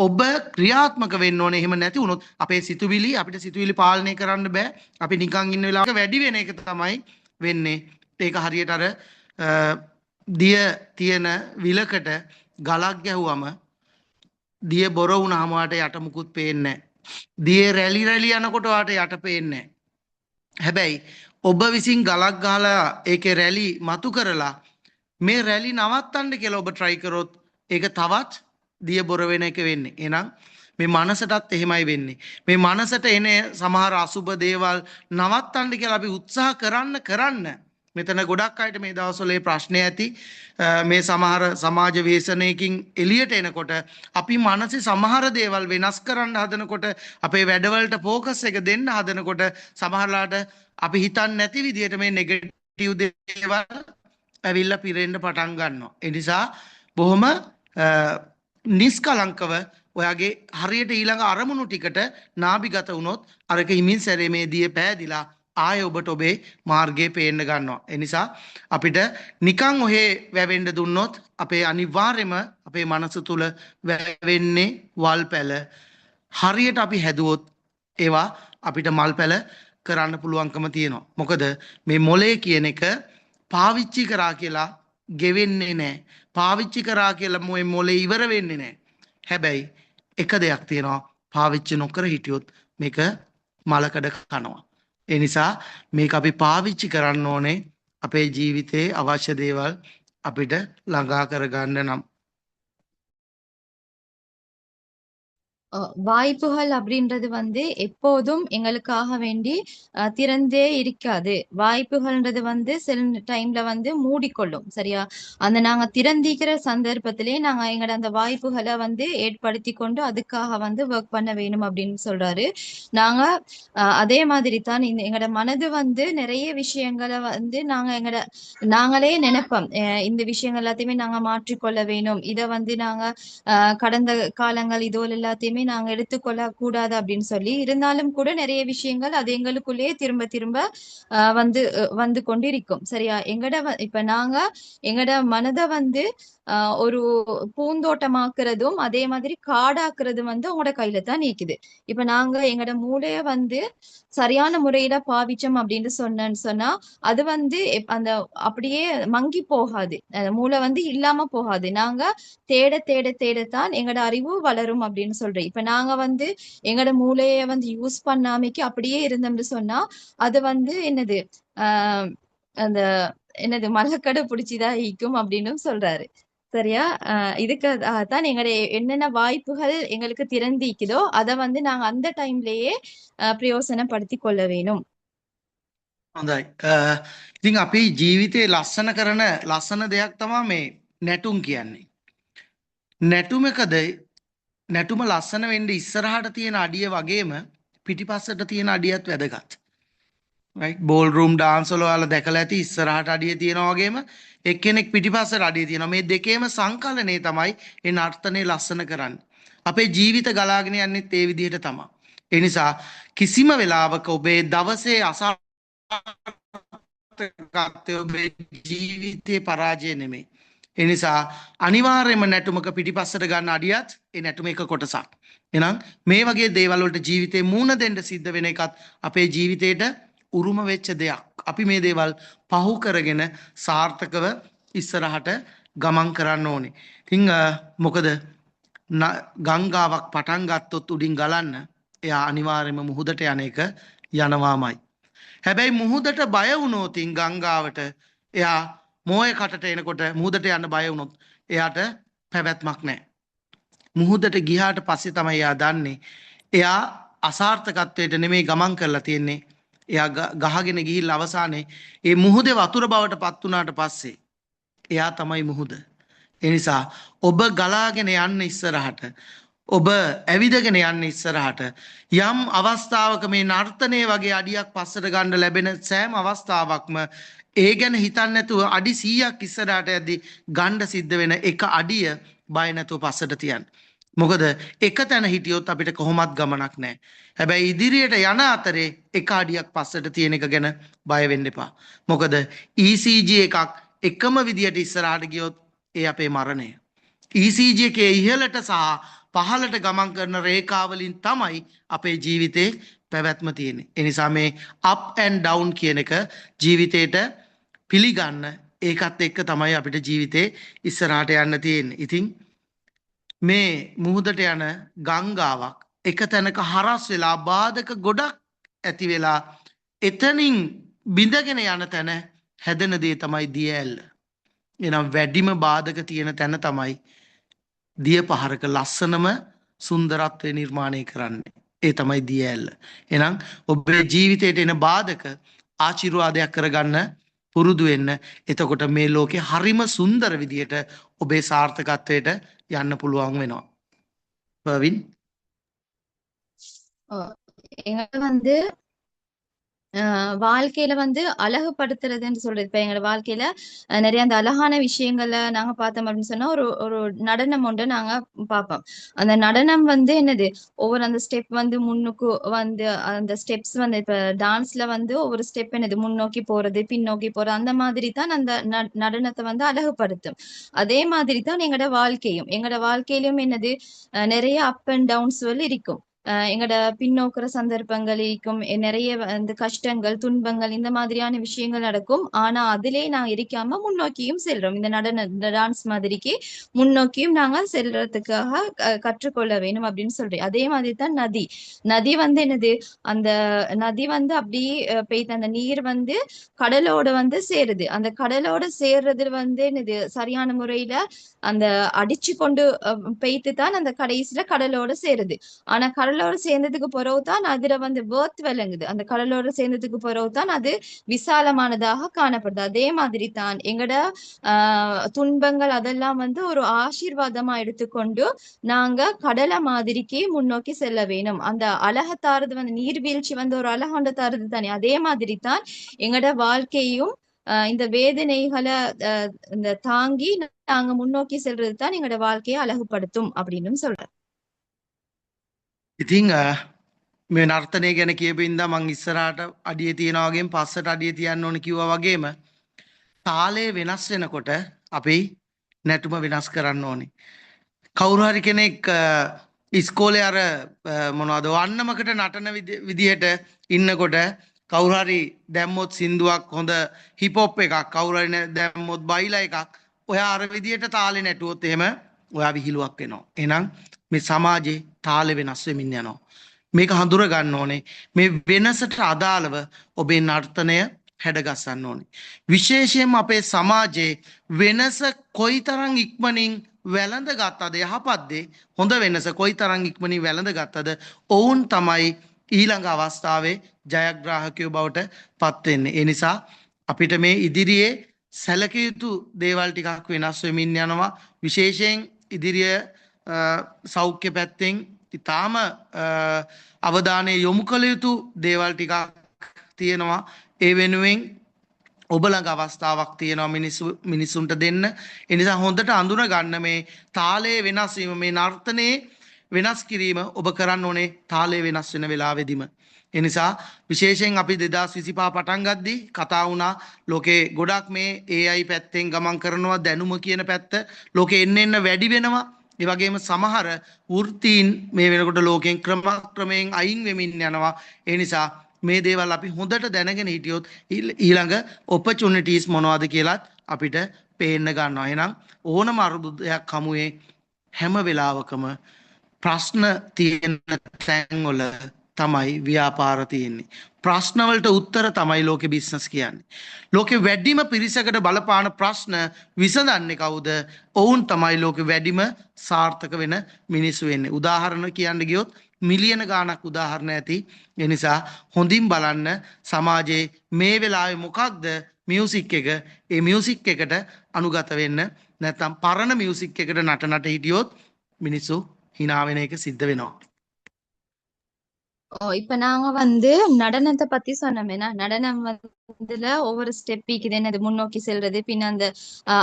ඔබ ක්‍රියාත්මක වෙන්න ඕනේ. එහෙම නැති වුණොත් අපේ සිතුවිලි අපිට සිතුවිලි පාලනය කරන්න බෑ. අපි නිකන් ඉන්න වෙලාවක වැඩි වෙන එක තමයි වෙන්නේ. ඒක හරියට අර දිය තියෙන විලකට ගලක් ගැහුවම දිය බොර වුණාම වාට යට මුකුත් පේන්නේ නැහැ. දිය රැලි යනකොට වාට යට පේන්නේ නැහැ. හැබැයි ඔබ විසින් ගලක් ගහලා ඒකේ රැලි මතු කරලා මේ රැලි නවත්තන්න කියලා ඔබ try කරොත් ඒක තවත් දිය බොර වෙන එක වෙන්නේ. එහෙනම් මේ මනසටත් එහෙමයි වෙන්නේ. මේ මනසට එන සමහර අසුබ දේවල් නවත්තන්න කියලා අපි උත්සාහ කරන්න මෙතන ගොඩක් අයට මේ දවස්වල ප්‍රශ්න ඇති. මේ සමහර සමාජ වේසනයකින් එළියට එනකොට අපි මනසේ සමහර දේවල් වෙනස් කරන්න හදනකොට අපේ වැඩවලට ફોකස් එක දෙන්න හදනකොට සමහරලාට අපි හිතන්නේ නැති විදිහට මේ නෙගටිව් දේවල් ඇවිල්ලා පිරෙන්න පටන් ගන්නවා. ඒ නිසා බොහොම නිස්කලංකව ඔයාගේ හරියට ඊළඟ අරමුණු ටිකට නාභිගත වුණොත් අරක හිමින් සැරේමේදී පෑදිලා ආය ඔබට ඔබේ මාර්ගයේ පේන්න ගන්නවා. ඒ නිසා අපිට නිකන් ඔහේ වැවෙන්න දුන්නොත් අපේ අනිවාර්යයෙන්ම අපේ මනස තුල වැවෙන්නේ වල් පැල. හරියට අපි හැදුවොත් ඒවා අපිට මල් පැල කරන්න පුළුවන්කම තියෙනවා. මොකද මේ මොලේ කියන එක පාවිච්චි කරා කියලා ගෙවෙන්නේ නැහැ. පාවිච්චි කරා කියලා මොලේ ඉවර වෙන්නේ නැහැ. හැබැයි එක දෙයක් තියෙනවා පාවිච්චි නොකර හිටියොත් මේක මලකඩ කනවා. ඒ නිසා මේක අපි පාවිච්චි කරන්න ඕනේ අපේ ජීවිතයේ අවශ්‍ය දේවල් අපිට ළඟා කරගන්න නම්. வாய்ப்புகள் அப்படின்றது வந்து எப்போதும் எங்களுக்காக வேண்டி திறந்தே இருக்காது. வாய்ப்புகள்ன்றது வந்து சில டைம்ல வந்து மூடிக்கொள்ளும். சரியா? அந்த நாங்க திறந்திக்கிற சந்தர்ப்பத்திலே நாங்க எங்களோட அந்த வாய்ப்புகளை வந்து ஏற்படுத்தி கொண்டு அதுக்காக வந்து ஒர்க் பண்ண வேணும் அப்படின்னு சொல்றாரு. நாங்க அதே மாதிரி தான் எங்களோட மனது வந்து நிறைய விஷயங்களை வந்து நாங்களே நினைப்போம். இந்த விஷயங்கள் எல்லாத்தையுமே நாங்க மாற்றிக்கொள்ள வேணும். இதை வந்து நாங்க கடந்த காலங்கள் இதோல் எல்லாத்தையுமே நாங்க எடுத்துக்கொள்ள கூடாது அப்படின்னு சொல்லி இருந்தாலும் கூட நிறைய விஷயங்கள் அது எங்களுக்குள்ளேயே திரும்ப திரும்ப வந்து கொண்டிருக்கும். சரியா? இப்ப நாங்க எங்கட மனதை வந்து ஒரு பூந்தோட்டமாக்குறதும் அதே மாதிரி காடாக்குறதும் வந்து உங்களோட கையில தான் நிக்குது. இப்ப நாங்க எங்கட மூளைய வந்து சரியான முறையில பாவிச்சோம் அப்படின்னு சொன்னா அது வந்து அந்த அப்படியே மங்கி போகாது. மூளை வந்து இல்லாம போகாது. நாங்க தேட தேட தேடத்தான் எங்கட அறிவு வளரும் அப்படின்னு சொல்றேன். இப்ப நாங்க வந்து எங்கட மூளைய வந்து யூஸ் பண்ணாமைக்கு அப்படியே இருந்தோம்னு சொன்னா அது வந்து என்னது ஆஹ் அந்த என்னது மலக்கடை பிடிச்சிதான் ஈக்கும் அப்படின்னு சொல்றாரு. சரியா? இதுக்கு தான் எங்களுடைய என்னென்ன வாய்ப்புகள் எங்களுக்கு திறந்திக்குதோ அதை வந்து நாங்க அந்த டைம்லயே பிரயோசனப்படுத்தி கொள்ள வேணும். හොඳයි. ඉතින් අපි ජීවිතේ ලස්සන කරන ලස්සන දෙයක් තමයි මේ නැටුම් කියන්නේ. නැටුමකද නැටුම ලස්සන වෙන්න ඉස්සරහට තියෙන අඩිය වගේම පිටිපස්සට තියෙන අඩියත් වැදගත්. right? බෝල් රූම් ඩාන්ස් වල ඔයාලා දැකලා ඇති ඉස්සරහට අඩිය තියෙනවා වගේම එක්කෙනෙක් පිටිපස්සට අඩිය තියෙනවා. මේ දෙකේම සංකලනය තමයි ඒ නර්තනේ ලස්සන කරන්නේ. අපේ ජීවිත ගලාගෙන යන්නේත් ඒ විදිහට තමයි. ඒ නිසා කිසිම වෙලාවක ඔබේ දවසේ අසාර්ථකත්වය ඔබේ ජීවිතේ පරාජය නෙමෙයි. ඒ නිසා අනිවාර්යයෙන්ම නැටුමක පිටිපස්සට ගන්න අඩියත් ඒ නැටුම එක කොටසක්. එහෙනම් මේ වගේ දේවල් වලට ජීවිතේ මූණ දෙන්න සිද්ධ වෙන එකත් අපේ ජීවිතේට උරුම වෙච්ච දෙයක්. අපි මේ දේවල් පහු කරගෙන සාර්ථකව ඉස්සරහට ගමන් කරන්න ඕනේ. ඉතින් මොකද ගංගාවක් පටන් ගත්තොත් උඩින් ගලන්න එයා අනිවාර්යයෙන්ම මුහුදට යන එක යනවාමයි. හැබැයි මුහුදට බය වුණොත් ගංගාවට එයා මෝය කටට එනකොට මුහුදට යන්න බය වුණොත් එයාට පැවැත්මක් නැහැ. මුහුදට ගියාට පස්සේ තමයි එයා දන්නේ එයා අසාර්ථකත්වයට නෙමෙයි ගමන් කරලා තියෙන්නේ. එයා ගහගෙන ගිහිල්ලා අවසානයේ ඒ මුහුදේ වතුර බවට පත් වුණාට පස්සේ එයා තමයි මුහුද. ඒ නිසා ඔබ ගලාගෙන යන්න ඉස්සරහට ඔබ ඇවිදගෙන යන්න ඉස්සරහට යම් අවස්ථාවක මේ නර්තනයේ වගේ අඩියක් පස්සට ගන්න ලැබෙන සෑම අවස්ථාවක්ම ඒ ගැන හිතන්නේ නැතුව අඩි 100ක් ඉස්සරහට යද්දි ගන්න සිද්ධ වෙන එක අඩිය බය නැතුව පස්සට තියන්න. මොකද එක තැන හිටියොත් අපිට කොහොමත් ගමනක් නැහැ. හැබැයි ඉදිරියට යන අතරේ එක අඩියක් පස්සට තියෙන එක ගැන බය වෙන්න එපා. මොකද ECG එකක් එකම විදියට ඉස්සරහට ගියොත් ඒ අපේ මරණය. ECG එකේ ඉහළට සහ පහළට ගමන් කරන රේඛාවලින් තමයි අපේ ජීවිතේ පැවැත්ම තියෙන්නේ. ඒ නිසා මේ up and down කියන එක ජීවිතේට පිළිගන්න ඒකත් එක්ක තමයි අපිට ජීවිතේ ඉස්සරහට යන්න තියෙන්නේ. ඉතින් මේ මුහුදට යන ගංගාවක් එක තැනක හරස් වෙලා බාධක ගොඩක් ඇති වෙලා එතනින් බිඳගෙන යන තැන හැදෙන දේ තමයි දිය ඇල්ල. එනම් වැඩිම බාධක තියෙන තැන තමයි දිය පහරක ලස්සනම සුන්දරත්වය නිර්මාණය කරන්නේ. ඒ තමයි දිය ඇල්ල. එහෙනම් ඔබේ ජීවිතයට එන බාධක ආශිර්වාදයක් කරගන්න පුරුදු වෙන්න. එතකොට මේ ලෝකේ හරිම සුන්දර විදියට ඔබේ සාර්ථකත්වයට යන්න පුළුවන් වෙනවා. පර්වින් எங்களை வந்து வாழ்க்கையில வந்து அழகுபடுத்துறதுன்னு சொல்றது இப்ப எங்களோட வாழ்க்கையில நிறைய அந்த அழகான விஷயங்களை நாங்க பார்த்தோம் அப்படின்னு சொன்னா ஒரு ஒரு நடனம் ஒன்று நாங்க பார்ப்போம். அந்த நடனம் வந்து என்னது ஒவ்வொரு அந்த ஸ்டெப் வந்து முன்னுக்கு வந்து அந்த ஸ்டெப்ஸ் வந்து இப்ப டான்ஸ்ல வந்து ஒவ்வொரு ஸ்டெப் என்னது முன்னோக்கி போறது பின்னோக்கி போறது அந்த மாதிரி தான் அந்த நடனத்தை வந்து அழகுபடுத்தும். அதே மாதிரி தான் எங்களோட வாழ்க்கையிலும் என்னது நிறைய அப் அண்ட் டவுன்ஸ் இருக்கும். எங்களோட பின்னோக்குற சந்தர்ப்பங்கள் இருக்கும். நிறைய வந்து கஷ்டங்கள் துன்பங்கள் இந்த மாதிரியான விஷயங்கள் நடக்கும். ஆனா அதிலே நான் இருக்காம முன்னோக்கியும் செல்றோம். இந்த டான்ஸ் மாதிரிக்கு முன்னோக்கியும் நாங்க செல்றதுக்காக கற்றுக்கொள்ள வேணும் அப்படின்னு சொல்றேன். அதே மாதிரி தான் நதி. நதி வந்து என்னது அந்த நதி வந்து அப்படியே பெய்து அந்த நீர் வந்து கடலோட வந்து சேருது. அந்த கடலோட சேர்றது வந்து என்னது சரியான முறையில அந்த அடிச்சு கொண்டு பெய்த்து தான் அந்த கடைசியில கடலோட சேருது. ஆனா கடலோட சேர்ந்ததுக்கு பிறகுதான் அதுல வந்து வேர்த் விளங்குது. அந்த கடலோட சேர்ந்ததுக்கு பிறகுதான் அது விசாலமானதாக காணப்படுது. அதே மாதிரி தான் எங்கட துன்பங்கள் அதெல்லாம் வந்து ஒரு ஆசீர்வாதமா எடுத்துக்கொண்டு நாங்க கடலை மாதிரிக்கு முன்னோக்கி செல்ல வேணும். அந்த அழகை தாரது வந்து நீர்வீழ்ச்சி வந்து ஒரு அழகாண்ட தாரது தானே. அதே மாதிரி தான் எங்கட வாழ்க்கையும் இந்த வேதனைகளை இந்த தாங்கி நாங்க முன்னோக்கி செல்றது தான் எங்களோட வாழ்க்கையை அழகுபடுத்தும் அப்படின்னு சொல்றேன். ඉතින් මේ නර්තනය ගැන කියපු ඉඳන් මං ඉස්සරහට අඩිය තියනවා වගේම පස්සට අඩිය තියන්න ඕන කිව්වා වගේම තාලය වෙනස් වෙනකොට අපි නැටුම වෙනස් කරන්න ඕනේ. කවුරු හරි කෙනෙක් ඉස්කෝලේ අර මොනවද වන්නමකට නටන විදිහට ඉන්නකොට කවුරු හරි දැම්මොත් සින්දුවක් හොඳ හිප් හොප් එකක් කවුරු හරි දැම්මොත් බයිලා එකක් ඔයා අර විදිහට තාලේ නැටුවොත් එහෙම ඔයා විහිළුවක් වෙනවා. එහෙනම් මේ සමාජේ තාලෙ වෙනස් වෙමින් යනවා. මේක හඳුර ගන්න ඕනේ. මේ වෙනසට අදාළව ඔබේ නර්තනය හැඩගස්සන්න ඕනේ. විශේෂයෙන්ම අපේ සමාජයේ වෙනස කොයිතරම් ඉක්මනින් වැළඳ ගත්තද යහපත් දේ හොඳ වෙනස කොයිතරම් ඉක්මනින් වැළඳ ගත්තද ඔවුන් තමයි ඊළඟ අවස්ථාවේ ජයග්‍රාහකයෝ බවට පත් වෙන්නේ. ඒ නිසා අපිට මේ ඉදිරියේ සැලකිය යුතු දේවල් ටිකක් වෙනස් වෙමින් යනවා. විශේෂයෙන් ඉදිරිය සෞඛ්‍ය පැත්තෙන් ඉතාම අවධානය යොමු කළ යුතු දේවල් ටිකක් තියෙනවා. ඒ වෙනුවෙන් ඔබ ළඟ අවස්ථාවක් තියෙනවා මිනිසුන්ට දෙන්න. ඒ නිසා හොඳට අඳුන ගන්න මේ තාලයේ වෙනස් වීම මේ නර්තනයේ වෙනස් කිරීම ඔබ කරන්න ඕනේ තාලය වෙනස් වෙන වෙලාවෙදිම. ඒ නිසා විශේෂයෙන් අපි 2025 පටන් ගද්දී කතා වුණා ලෝකේ ගොඩක් මේ AI පැත්තෙන් ගමන් කරනවා දැනුම කියන පැත්ත ලෝකේ එන්න වැඩි වෙනවා. ඒ වගේම සමහර වෘත්තීන් මේ වෙනකොට ලෝකෙන් ක්‍රමක්‍රමයෙන් අයින් වෙමින් යනවා. ඒ නිසා මේ දේවල් අපි හොඳට දැනගෙන හිටියොත් ඊළඟ ඔපචුනිටිස් මොනවද කියලාත් අපිට පේන්න ගන්නවා. එහෙනම් ඕනම අරුබුදයක් හමුවේ හැම වෙලාවකම ප්‍රශ්න තියෙන තැන්වල තමයි ව්‍යාපාර තියෙන්නේ. ප්‍රශ්නවලට උත්තර තමයි ලෝකෙ බිස්නස් කියන්නේ. ලෝකෙ වැඩිම පිරිසකට බලපාන ප්‍රශ්න විසඳන්නේ කවුද? ඔවුන් තමයි ලෝකෙ වැඩිම සාර්ථක වෙන මිනිස්සු වෙන්නේ. උදාහරණ කියන්න ගියොත් මිලියන ගාණක් උදාහරණ ඇති. ඒ නිසා හොඳින් බලන්න සමාජයේ මේ වෙලාවේ මොකක්ද මියුසික් එක ඒ මියුසික් එකට අනුගත වෙන්න නැත්නම් පරණ මියුසික් එකට නටනට හිටියොත් මිනිස්සු hina වෙන එක සිද්ධ වෙනවා. இப்ப நாங்க வந்து நடனத்தை பத்தி சொன்னோமேனா நடனம் வந்துல ஒவ்வொரு ஸ்டெப் இருக்குது என்னது முன்னோக்கி செல்றது பின்ன அந்த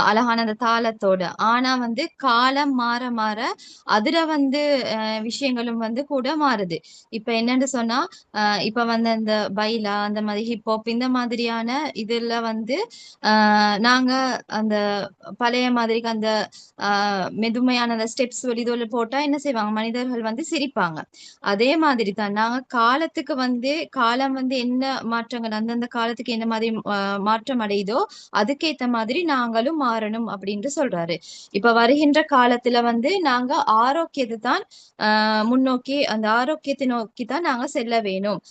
அழகான அந்த தாளத்தோட. ஆனா வந்து காலம் மாற மாற அதுல வந்து விஷயங்களும் வந்து கூட மாறுது. இப்ப என்னன்னு சொன்னா இப்ப வந்து அந்த பைலா அந்த மாதிரி ஹிப்ஹாப் இந்த மாதிரியான இதுல வந்து நாங்க அந்த பழைய மாதிரி அந்த மெதுமையான அந்த ஸ்டெப்ஸ் வெளிதோல போட்டா என்ன செய்வாங்க மனிதர்கள் வந்து சிரிப்பாங்க. அதே மாதிரி தான் நாங்க காலத்துக்கு வந்து காலம் வந்து என்ன மாற்றங்கள் அந்தந்த காலத்துக்கு என்ன மாதிரி மாற்றம் அடையுதோ அதுக்கேத்த மாதிரி நாங்களும் மாறணும் அப்படின்னு சொல்றாரு. இப்ப வருகின்ற காலத்துல வந்து நாங்க ஆரோக்கியத்தை தான் முன்னோக்கி அந்த ஆரோக்கியத்தை நோக்கி தான் நாங்க செல்ல வேணும்.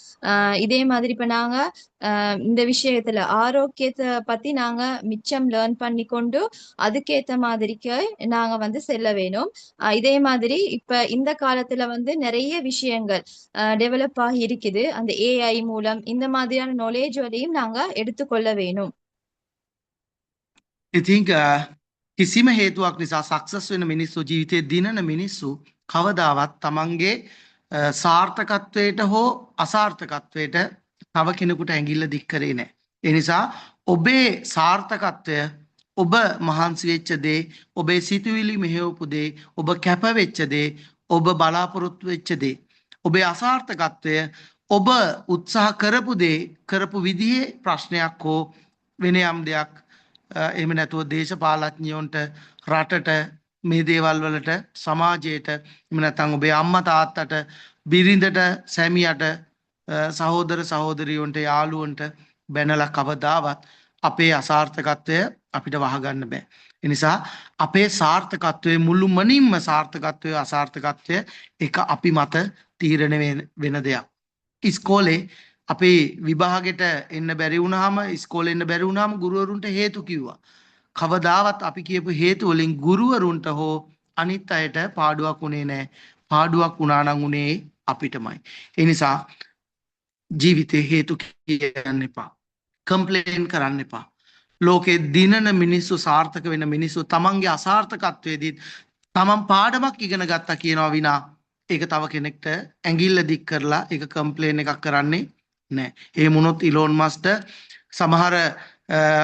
இதே மாதிரி இப்ப நாங்க இந்த விஷயத்துல ஆரோக்கியத்தை பத்தி நாங்க மிச்சம் லேர்ன் பண்ணி கொண்டு அதுக்கேத்த மாதிரிக்கு நாங்க வந்து செல்ல வேணும். இதே மாதிரி இப்ப இந்த காலத்துல வந்து நிறைய விஷயங்கள் டெவலப் ஆகி இருக்குது. அந்த AI மூலம் இந்த மாதிரியான நாலேஜ் வரையும் நாங்க எடுத்துக்கொள்ள வேணும். ඉතින් කිසිම හේතුවක් නිසා සක්සස් වෙන මිනිස්සු ජීවිතේ දිනන මිනිස්සු කවදාවත් තමන්ගේ සාර්ථකත්වයට හෝ අසාර්ථකත්වයට තව කෙනෙකුට ඇඟිල්ල දික් කරේ නැහැ. ඒ නිසා ඔබේ සාර්ථකත්වය ඔබ මහන්සි වෙච්ච දේ, ඔබේ සිතුවිලි මෙහෙවපු දේ, ඔබ කැප වෙච්ච දේ, ඔබ බලාපොරොත්තු වෙච්ච දේ, ඔබේ අසාර්ථකත්වය ඔබ උත්සාහ කරපු දේ කරපු විදිහේ ප්‍රශ්නයක් හෝ වෙන යම් දෙයක් එහෙම නැතුව දේශපාලඥයන්ට රටට මේ දේවල් වලට සමාජයට එහෙම නැත්නම් ඔබේ අම්මා තාත්තට බිරිඳට සැමියාට සහෝදර සහෝදරියන්ට යාළුවන්ට බැනලා කවදාවත් අපේ අසාර්ථකත්වය අපිට වහගන්න බෑ. ඒ නිසා අපේ සාර්ථකත්වයේ මුළුමනින්ම සාර්ථකත්වයේ අසාර්ථකත්වය එක අපි මත තීරණය වෙන දෙයක්. ඉස්කෝලේ අපේ විභාගෙට එන්න බැරි වුණාම ඉස්කෝලේ එන්න බැරි වුණාම ගුරුවරුන්ට හේතු කිව්වා. කවදාවත් අපි කියපු හේතු වලින් ගුරුවරුන්ට හෝ අනිත් අයට පාඩුවක් උනේ නැහැ. පාඩුවක් වුණා නම් උනේ අපිටමයි. ඒ නිසා ජීවිතේ හේතු කියන්න එපා. කම්ප්ලේන් කරන්න එපා. ලෝකේ දිනන මිනිස්සු සාර්ථක වෙන මිනිස්සු තමන්ගේ අසාර්ථකත්වයේදී තමන් පාඩමක් ඉගෙන ගත්තා කියනවා විනා ඒක තව කෙනෙක්ට ඇඟිල්ල දික් කරලා ඒක කම්ප්ලේන් එකක් කරන්නේ නැහැ. ඒ මොනොත් ඉලෝන් මස්ක්ට සමහර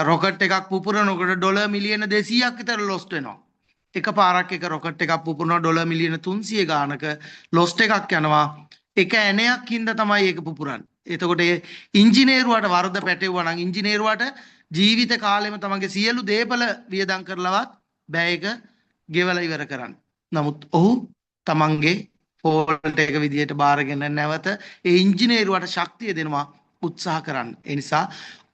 රොකට් එකක් පුපුරනකොට ඩොලර් මිලියන 200ක් විතර ලොස්ට් වෙනවා. එක පාරක් එක රොකට් එකක් පුපුරනවා ඩොලර් මිලියන 300 ගානක ලොස්ට් එකක් යනවා. එක ඇණයක් හින්දා තමයි ඒක පුපුරන්නේ. එතකොට ඒ ඉංජිනේරුවාට වරද පැටවුවා නම් ඉංජිනේරුවාට ජීවිත කාලෙම තමන්ගේ සියලු දේපල වියදම් කරලවත් බෑ ඒක ගෙවලා ඉවර කරන්න. නමුත් ඔහු තමන්ගේ ෆෝල්ට් එක විදියට බාරගෙන නැවත ඒ ඉංජිනේරුවාට ශක්තිය දෙනවා උත්සාහ කරන්න. ඒ නිසා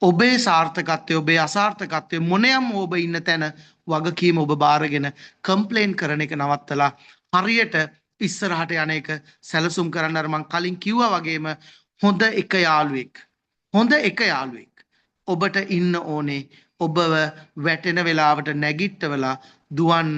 ඔබේ සාර්ථකත්වය ඔබේ අසාර්ථකත්වය මොනියම් ඔබ ඉන්න තැන වගකීම ඔබ බාරගෙන කම්ප්ලේන් කරන එක නවත්තලා හරියට ඉස්සරහට යන එක සැලසුම් කරන්න අර මං කලින් කිව්වා වගේම හොඳ එක යාළුවෙක් ඔබට ඉන්න ඕනේ ඔබව වැටෙන වෙලාවට නැගිට්ටවලා දුවන්න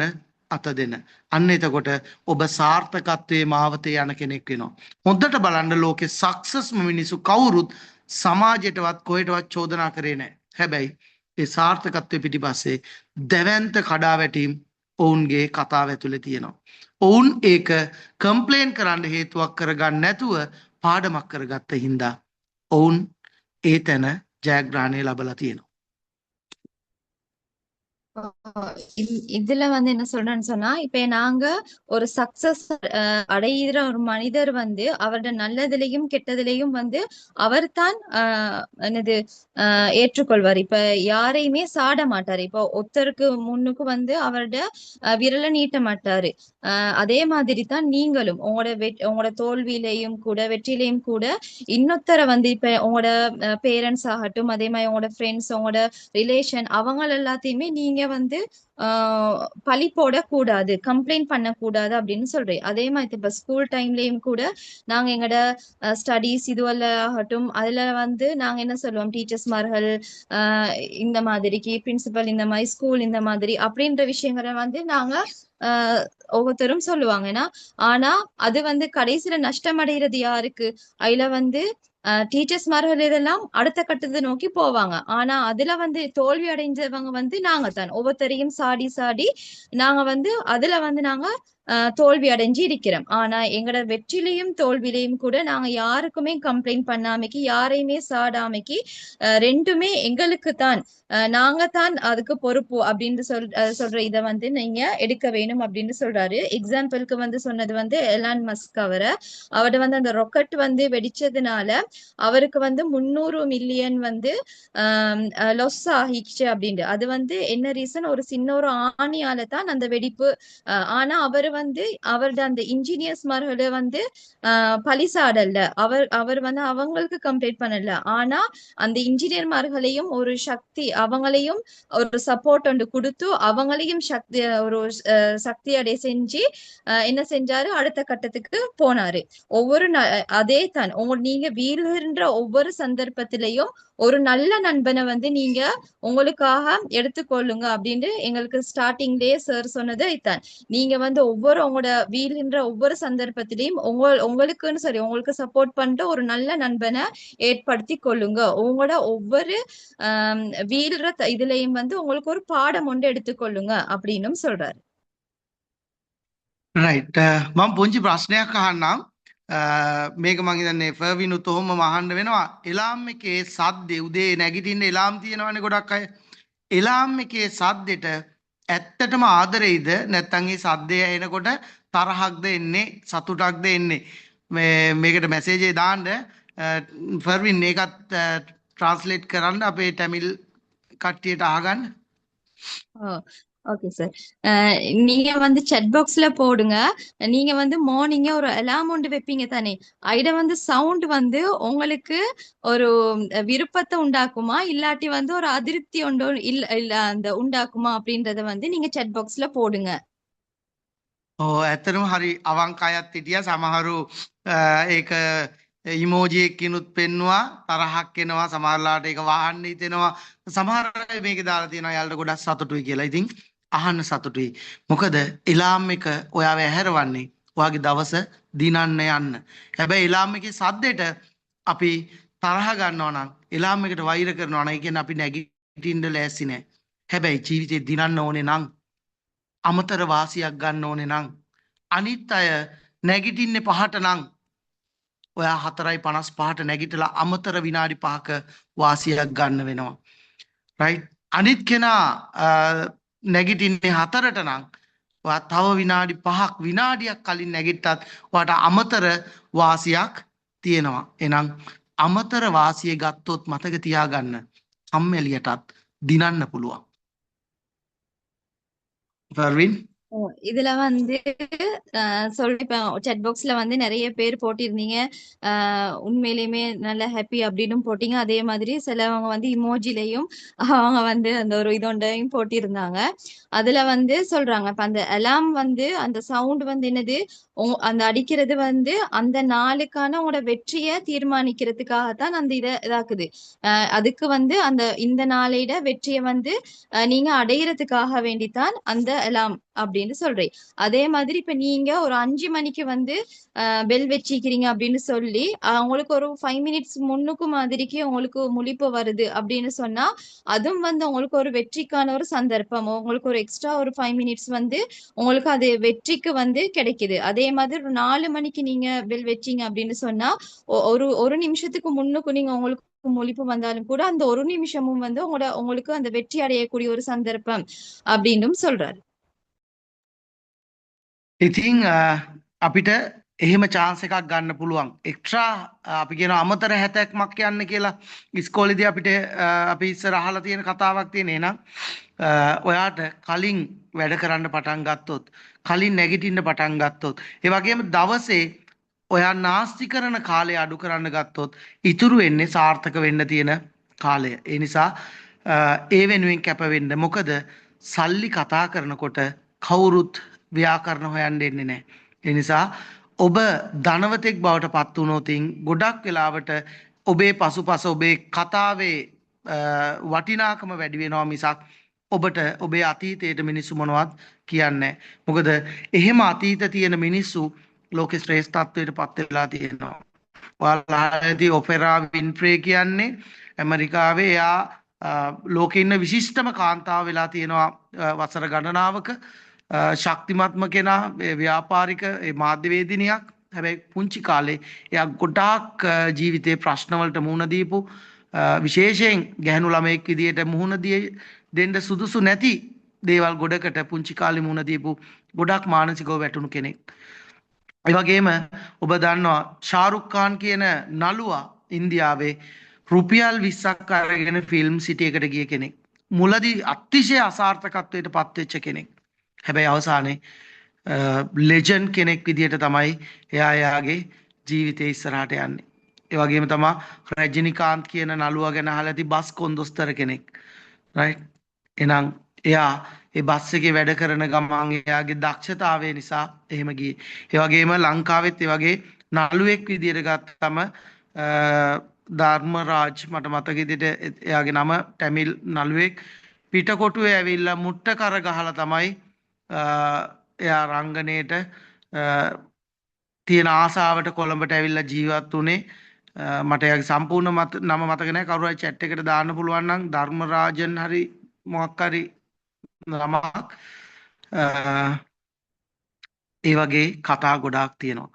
අත දෙන. අන්න එතකොට ඔබ සාර්ථකත්වයේ මාවතේ යන කෙනෙක් වෙනවා. හොඳට බලන්න ලෝකේ සක්සස්ම මිනිස්සු කවුරුත් සමාජයටවත් කොහෙටවත් චෝදනා කරේ නැහැ. හැබැයි ඒ සාර්ථකත්වයේ පිටිපස්සේ දැවැන්ත කඩාවැටීම් ඔවුන්ගේ කතාව ඇතුලේ තියෙනවා. ඔවුන් ඒක කම්ප්ලේන් කරන්න හේතුවක් කරගන්න නැතුව පාඩමක් කරගත්ත හින්දා ඔවුන් ඒ තැන ජයග්‍රහණය ලබලා තියෙනවා. இதுல வந்து என்ன சொல்றேன்னு சொன்னா இப்ப நாங்க ஒரு சக்சஸ் அடையிற ஒரு மனிதர் வந்து அவரோட நல்லதிலையும் கெட்டதிலையும் வந்து அவர் தான் என்னது ஏற்றுக்கொள்வார். இப்ப யாரையுமே சாட மாட்டாரு. இப்போ ஒருத்தருக்கு முன்னுக்கு வந்து அவரோட விரலை நீட்ட மாட்டாரு. அதே மாதிரி தான் நீங்களும் உங்களோட தோல்வியிலையும் கூட வெற்றிலையும் கூட இன்னொருத்தரை வந்து இப்ப உங்களோட பேரண்ட்ஸ் ஆகட்டும் அதே மாதிரி உங்களோட ஃப்ரெண்ட்ஸ் உங்களோட ரிலேஷன் அவங்க எல்லாத்தையுமே நீங்க வந்து பழி போடக்கூடாது, கம்ப்ளைண்ட் பண்ணக்கூடாது அப்படின்னு சொல்றேன். அதே மாதிரி இப்ப ஸ்கூல் டைம்லயும் கூட நாங்க எங்களோட ஸ்டடீஸ் இதுவெல்லாம் ஆகட்டும் அதுல வந்து நாங்க என்ன சொல்லுவோம் டீச்சர்ஸ்மார்கள் இந்த மாதிரிக்கு பிரின்சிபல் இந்த மாதிரி ஸ்கூல் இந்த மாதிரி அப்படின்ற விஷயங்களை வந்து நாங்க ஒவ்வொருத்தரும் சொல்லுவாங்கன்னா ஆனா அது வந்து கடைசியில நஷ்டம் அடைகிறது யாருக்கு? அதுல வந்து டீச்சர்ஸ்மார்கள் இதெல்லாம் அடுத்த கட்டத்தை நோக்கி போவாங்க. ஆனா அதுல வந்து தோல்வி அடைஞ்சவங்க வந்து நாங்க தான் ஒவ்வொருத்தரையும் சாடி நாங்க வந்து அதுல வந்து நாங்க தோல்வி அடைஞ்சு இருக்கிறோம். ஆனா எங்களோட வெற்றிலையும் தோல்வியிலையும் கூட நாங்க யாருக்குமே கம்ப்ளைண்ட் பண்ணாமைக்கு யாரையுமே சாடாமைக்கு ரெண்டுமே எங்களுக்கு தான் நாங்க தான் அதுக்கு பொறுப்பு அப்படின்னு சொல்ற இதை வந்து நீங்க எடுக்க வேணும் அப்படின்னு சொல்றாரு. எக்ஸாம்பிளுக்கு வந்து சொன்னது வந்து எலான் மஸ்க் அவரோட வந்து அந்த ராக்கெட் வந்து வெடிச்சதுனால அவருக்கு வந்து 300 மில்லியன் வந்து லொஸ் ஆகிச்சு அப்படின்ட்டு. அது வந்து என்ன ரீசன் ஒரு சின்ன ஒரு ஆணியால தான் அந்த வெடிப்பு. ஆனா அவரு வந்து அவரோட அந்த இன்ஜினியர்ஸ்மார்களை வந்து பழிசாடல்ல. அவர் வந்து அவங்களுக்கு கம்ப்ளீட் பண்ணல. ஆனா அந்த இன்ஜினியர்மார்களையும் ஒரு சக்தி அவங்களையும் ஒரு சப்போர்ட் ஒன்று கொடுத்து அவங்களையும் சக்தி அடைய செஞ்சு என்ன செஞ்சாரு அடுத்த கட்டத்துக்கு போனாரு. ஒவ்வொரு அதே தான் நீங்க வீழ்கின்ற ஒவ்வொரு சந்தர்ப்பத்திலையும் ஒரு நல்ல நண்பனை வந்து நீங்க உங்களுக்காக எடுத்துக்கொள்ளுங்க அப்படின்னு எங்களுக்கு ஸ்டார்டிங்லயே சார் சொன்னது இதுதான். நீங்க வந்து உங்களோட வீழ்கின்ற ஒவ்வொரு சந்தர்ப்பத்திலையும் உங்களுக்குன்னு சரி உங்களுக்கு சப்போர்ட் பண்ணிட்டு ஒரு நல்ல நண்பனை ஏற்படுத்தி கொள்ளுங்க. உங்களோட ஒவ்வொரு வீழ்ற இதுலயும் வந்து உங்களுக்கு ஒரு பாடம் ஒன்று எடுத்துக்கொள்ளுங்க அப்படின்னு சொல்றாரு. රයිට් මම පුංචි ප්‍රශ්නයක් අහන්නම්. මේක මං හිතන්නේ ෆර්විනුත් ඔහොම අහන්න වෙනවා. එලාම් එකේ සද්දේ උදේ නැගිටින්න එලාම් තියෙනවනේ ගොඩක් අය. එලාම් එකේ සද්දෙට ඇත්තටම ආදරෙයිද නැත්නම් ඒ සද්දය එනකොට තරහක්ද එන්නේ සතුටක්ද එන්නේ මේකට මැසේජ් එක දාන්න ෆර්වින් ඒකත් ට්‍රාන්ස්ලේට් කරන්න අපේ ටැමිල් කට්ටියට අහගන්න. ஓ ஓகே சார். நீங்க வந்து chat பாக்ஸ்ல போடுங்க. நீங்க வந்து மார்னிங்கே ஒரு அலார்ம் ஒன்று வைப்பீங்க தானே, ஐட வந்து சவுண்ட் வந்து உங்களுக்கு ஒரு விருப்பத்தை உண்டாக்குமா இல்லாட்டி வந்து ஒரு அதிருப்தி ஒன்று இல்ல இல்ல அந்த உண்டாக்குமா அப்படின்றத வந்து நீங்க chat பாக்ஸ்ல போடுங்க. ඇත්තටම හරි අවංක අයත් හිටියා සමහරු ඒක ඉමෝජි එකකිනුත් පෙන්නවා තරහක් එනවා සමහරලාට ඒක වහන්න හිතෙනවා සමහර අය මේක දාලා තියෙනවා යාළුවට ගොඩක් සතුටුයි කියලා. ඉතින් අහන්න සතුටුයි. මොකද එලාම් එක ඔයාව ඇහැරවන්නේ ඔයාගේ දවස දිනන්න යන්න. හැබැයි එලාම් එකේ සද්දෙට අපි තරහ ගන්නවා නම් එලාම් එකට වෛර කරනවා නම් ඒ කියන්නේ අපි නැගිටින්න ලෑස්ති නැහැ. හැබැයි ජීවිතේ දිනන්න ඕනේ නම් අමතර වාසියක් ගන්න ඕනේ නම් අනිත් අය නැගිටින්නේ 5ට නම් ඔයා 4:55ට නැගිටලා අමතර විනාඩි 5ක වාසියක් ගන්න වෙනවා. රයිට්. අනිත් කෙනා නැගිටින්නේ 4ට නම් ඔයා තව විනාඩි 5ක් විනාඩියක් කලින් නැගිට්ටත් ඔයාට අමතර වාසියක් තියෙනවා. එහෙනම් අමතර වාසිය ගත්තොත් මතක තියාගන්න කම්මැලියටත් දිනන්න පුළුවන්. ෆර්වින් இதுல வந்து இப்ப chat பாக்ஸ்ல வந்து நிறைய பேர் போட்டிருந்தீங்க. உண்மையிலுமே நல்ல ஹாப்பி அப்படின்னு போட்டீங்க. அதே மாதிரி சிலவங்க வந்து இமோஜிலையும் அவங்க வந்து அந்த ஒரு இதொண்டையும் போட்டிருந்தாங்க. அதுல வந்து சொல்றாங்க இப்ப அந்த அலாம் வந்து அந்த சவுண்ட் வந்து என்னது அந்த அடிக்கிறது வந்து அந்த நாளுக்கான உங்களோட வெற்றியை தீர்மானிக்கிறதுக்காகத்தான் அந்த இதாக்குது. அதுக்கு வந்து அந்த இந்த நாளையிட வெற்றியை வந்து நீங்க அடையிறதுக்காக வேண்டித்தான் அந்த அலாம் அப்படின்னு சொல்றேன். அதே மாதிரி இப்ப நீங்க ஒரு 5 மணிக்கு வந்து பெல் வச்சிக்கிறீங்க அப்படின்னு சொல்லி உங்களுக்கு ஒரு 5 மினிட்ஸ் முன்னுக்கு மாதிரிக்கு உங்களுக்கு முழிப்பு வருது அப்படின்னு சொன்னா அதுவும் வந்து உங்களுக்கு ஒரு வெற்றிக்கான ஒரு சந்தர்ப்பம். உங்களுக்கு ஒரு எக்ஸ்ட்ரா ஒரு 5 மினிட்ஸ் வந்து உங்களுக்கு அது வெற்றிக்கு வந்து கிடைக்குது. அதே மாதிரி ஒரு 4 மணிக்கு நீங்க பெல் வச்சீங்க அப்படின்னு சொன்னா ஒரு நிமிஷத்துக்கு முன்னுக்கு நீங்க உங்களுக்கு முழிப்பு வந்தாலும் கூட அந்த ஒரு நிமிஷமும் வந்து உங்களுக்கு அந்த வெற்றி அடையக்கூடிய ஒரு சந்தர்ப்பம் அப்படின்னும் சொல்றாரு. ඉතින් අපිට එහෙම chance එකක් ගන්න පුළුවන්. එක්ස්ට්‍රා අපි කියන අමතර 70ක් යන්න කියලා ඉස්කෝලේදී අපිට අපි ඉස්සර අහලා තියෙන කතාවක් තියෙන. එහෙනම් ඔයාට කලින් වැඩ කරන්න පටන් ගත්තොත්, කලින් නැගිටින්න පටන් ගත්තොත්, ඒ වගේම දවසේ ඔයා නාස්ති කරන කාලය අඩු කරන්න ගත්තොත් ඉතුරු වෙන්නේ සාර්ථක වෙන්න තියෙන කාලය. ඒ නිසා ඒ වෙනුවෙන් කැප වෙන්න. මොකද සල්ලි කතා කරනකොට කවුරුත් ව්‍යාකරණ හොයන්න එන්නේ නැහැ. ඒ නිසා ඔබ ධනවතෙක් බවට පත් වුණොතින් ගොඩක් වෙලාවට ඔබේ පසුපස ඔබේ කතාවේ වටිනාකම වැඩි වෙනවා මිසක් ඔබට ඔබේ අතීතයට මිනිස්සු මොනවත් කියන්නේ නැහැ. මොකද එහෙම අතීත තියෙන මිනිස්සු ලෝකේ ශ්‍රේෂ්ඨත්වයට පත් වෙලා තියෙනවා. ඔයාලාදී ඔපෙරා වින්ෆ්‍රේ කියන්නේ ඇමරිකාවේ එයා ලෝකේ ඉන්න විශිෂ්ටම කාන්තාව වෙලා තියෙනවා වසර ගණනාවක. ශක්තිමත්ම කෙනා ව්‍යාපාරික මාධ්‍යවේදිනියක්. හැබැයි පුංචි කාලේ එයා ගොඩාක් ජීවිතේ ප්‍රශ්න වලට මුහුණ දීපු විශේෂයෙන් ගැහණු ළමයෙක් විදියට මුහුණ දෙන්න සුදුසු නැති දේවල් ගොඩකට පුංචි කාලේ මුහුණ දීපු ගොඩාක් මානසිකව වැටුණු කෙනෙක්. ඒ වගේම ඔබ දන්නවා ෂාරුක් ખાන් කියන නළුවා ඉන්දියාවේ රුපියල් 20ක් අරගෙන ෆිල්ම් සිටි එකට ගිය කෙනෙක්. මුලදී අතිශය අසාර්ථකත්වයට පත් වෙච්ච කෙනෙක්. හැබැයි අවසානයේ ලෙජන්ඩ් කෙනෙක් විදියට තමයි එයාගේ ජීවිතේ ඉස්සරහට යන්නේ. ඒ වගේම තමයි රජිනිකාන්ත් කියන නළුවා ගැන අහලා ඇති බස් කොන්දොස්තර කෙනෙක්. රයිට්. එහෙනම් එයා ඒ බස් එකේ වැඩ කරන ගමන් එයාගේ දක්ෂතාවය නිසා එහෙම ගියේ. ඒ වගේම ලංකාවෙත් ඒ වගේ නළුවෙක් විදියට ගත්තම ධර්මරාජ් මට මතක විදියට එයාගේ නම ටැමිල් නළුවෙක් පිටකොටුවේ ඇවිල්ලා මුට්ට කර ගහලා තමයි එයා රංගනයට තියෙන ආසාවට කොළඹට ඇවිල්ලා ජීවත් වුණේ. මට එයාගේ සම්පූර්ණ නම මතක නැහැ. කවුරු හරි chat එකට දාන්න පුළුවන් නම් ධර්මරාජන් හරි මොකක් හරි නමක්. ඒ වගේ කතා ගොඩාක් තියෙනවා.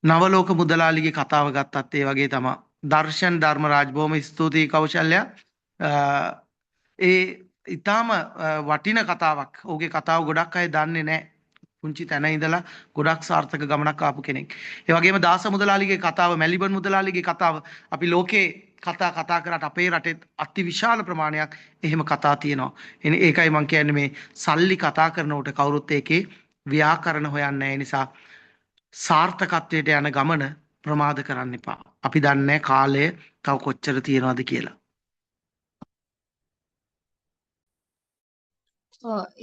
නවලෝක මුදලාලිගේ කතාව ගත්තත් ඒ වගේ තමයි. දර්ශන් ධර්මරාජ් බොහොම ස්තුතියි කෞශල්‍ය. ඒ ඊටාම වටින කතාවක්. ඔහුගේ කතාව ගොඩක් අය දන්නේ නැහැ. පුංචි තැන ඉඳලා ගොඩක් සාර්ථක ගමනක් ආපු කෙනෙක්. ඒ වගේම දාස මුදලාලිගේ කතාව, මැලිබන් මුදලාලිගේ කතාව අපි ලෝකේ කතා කරාට අපේ රටේ අති විශාල ප්‍රමාණයක් එහෙම කතා තියෙනවා. ඒකයි මම කියන්නේ මේ සල්ලි කතා කරනකොට කවුරුත් ඒකේ ව්‍යාකරණ හොයන්නේ නැහැ. නිසා සාර්ථකත්වයට යන ගමන ප්‍රමාද කරන්න එපා. අපි දන්නේ කාලය තව කොච්චර තියෙනවද කියලා.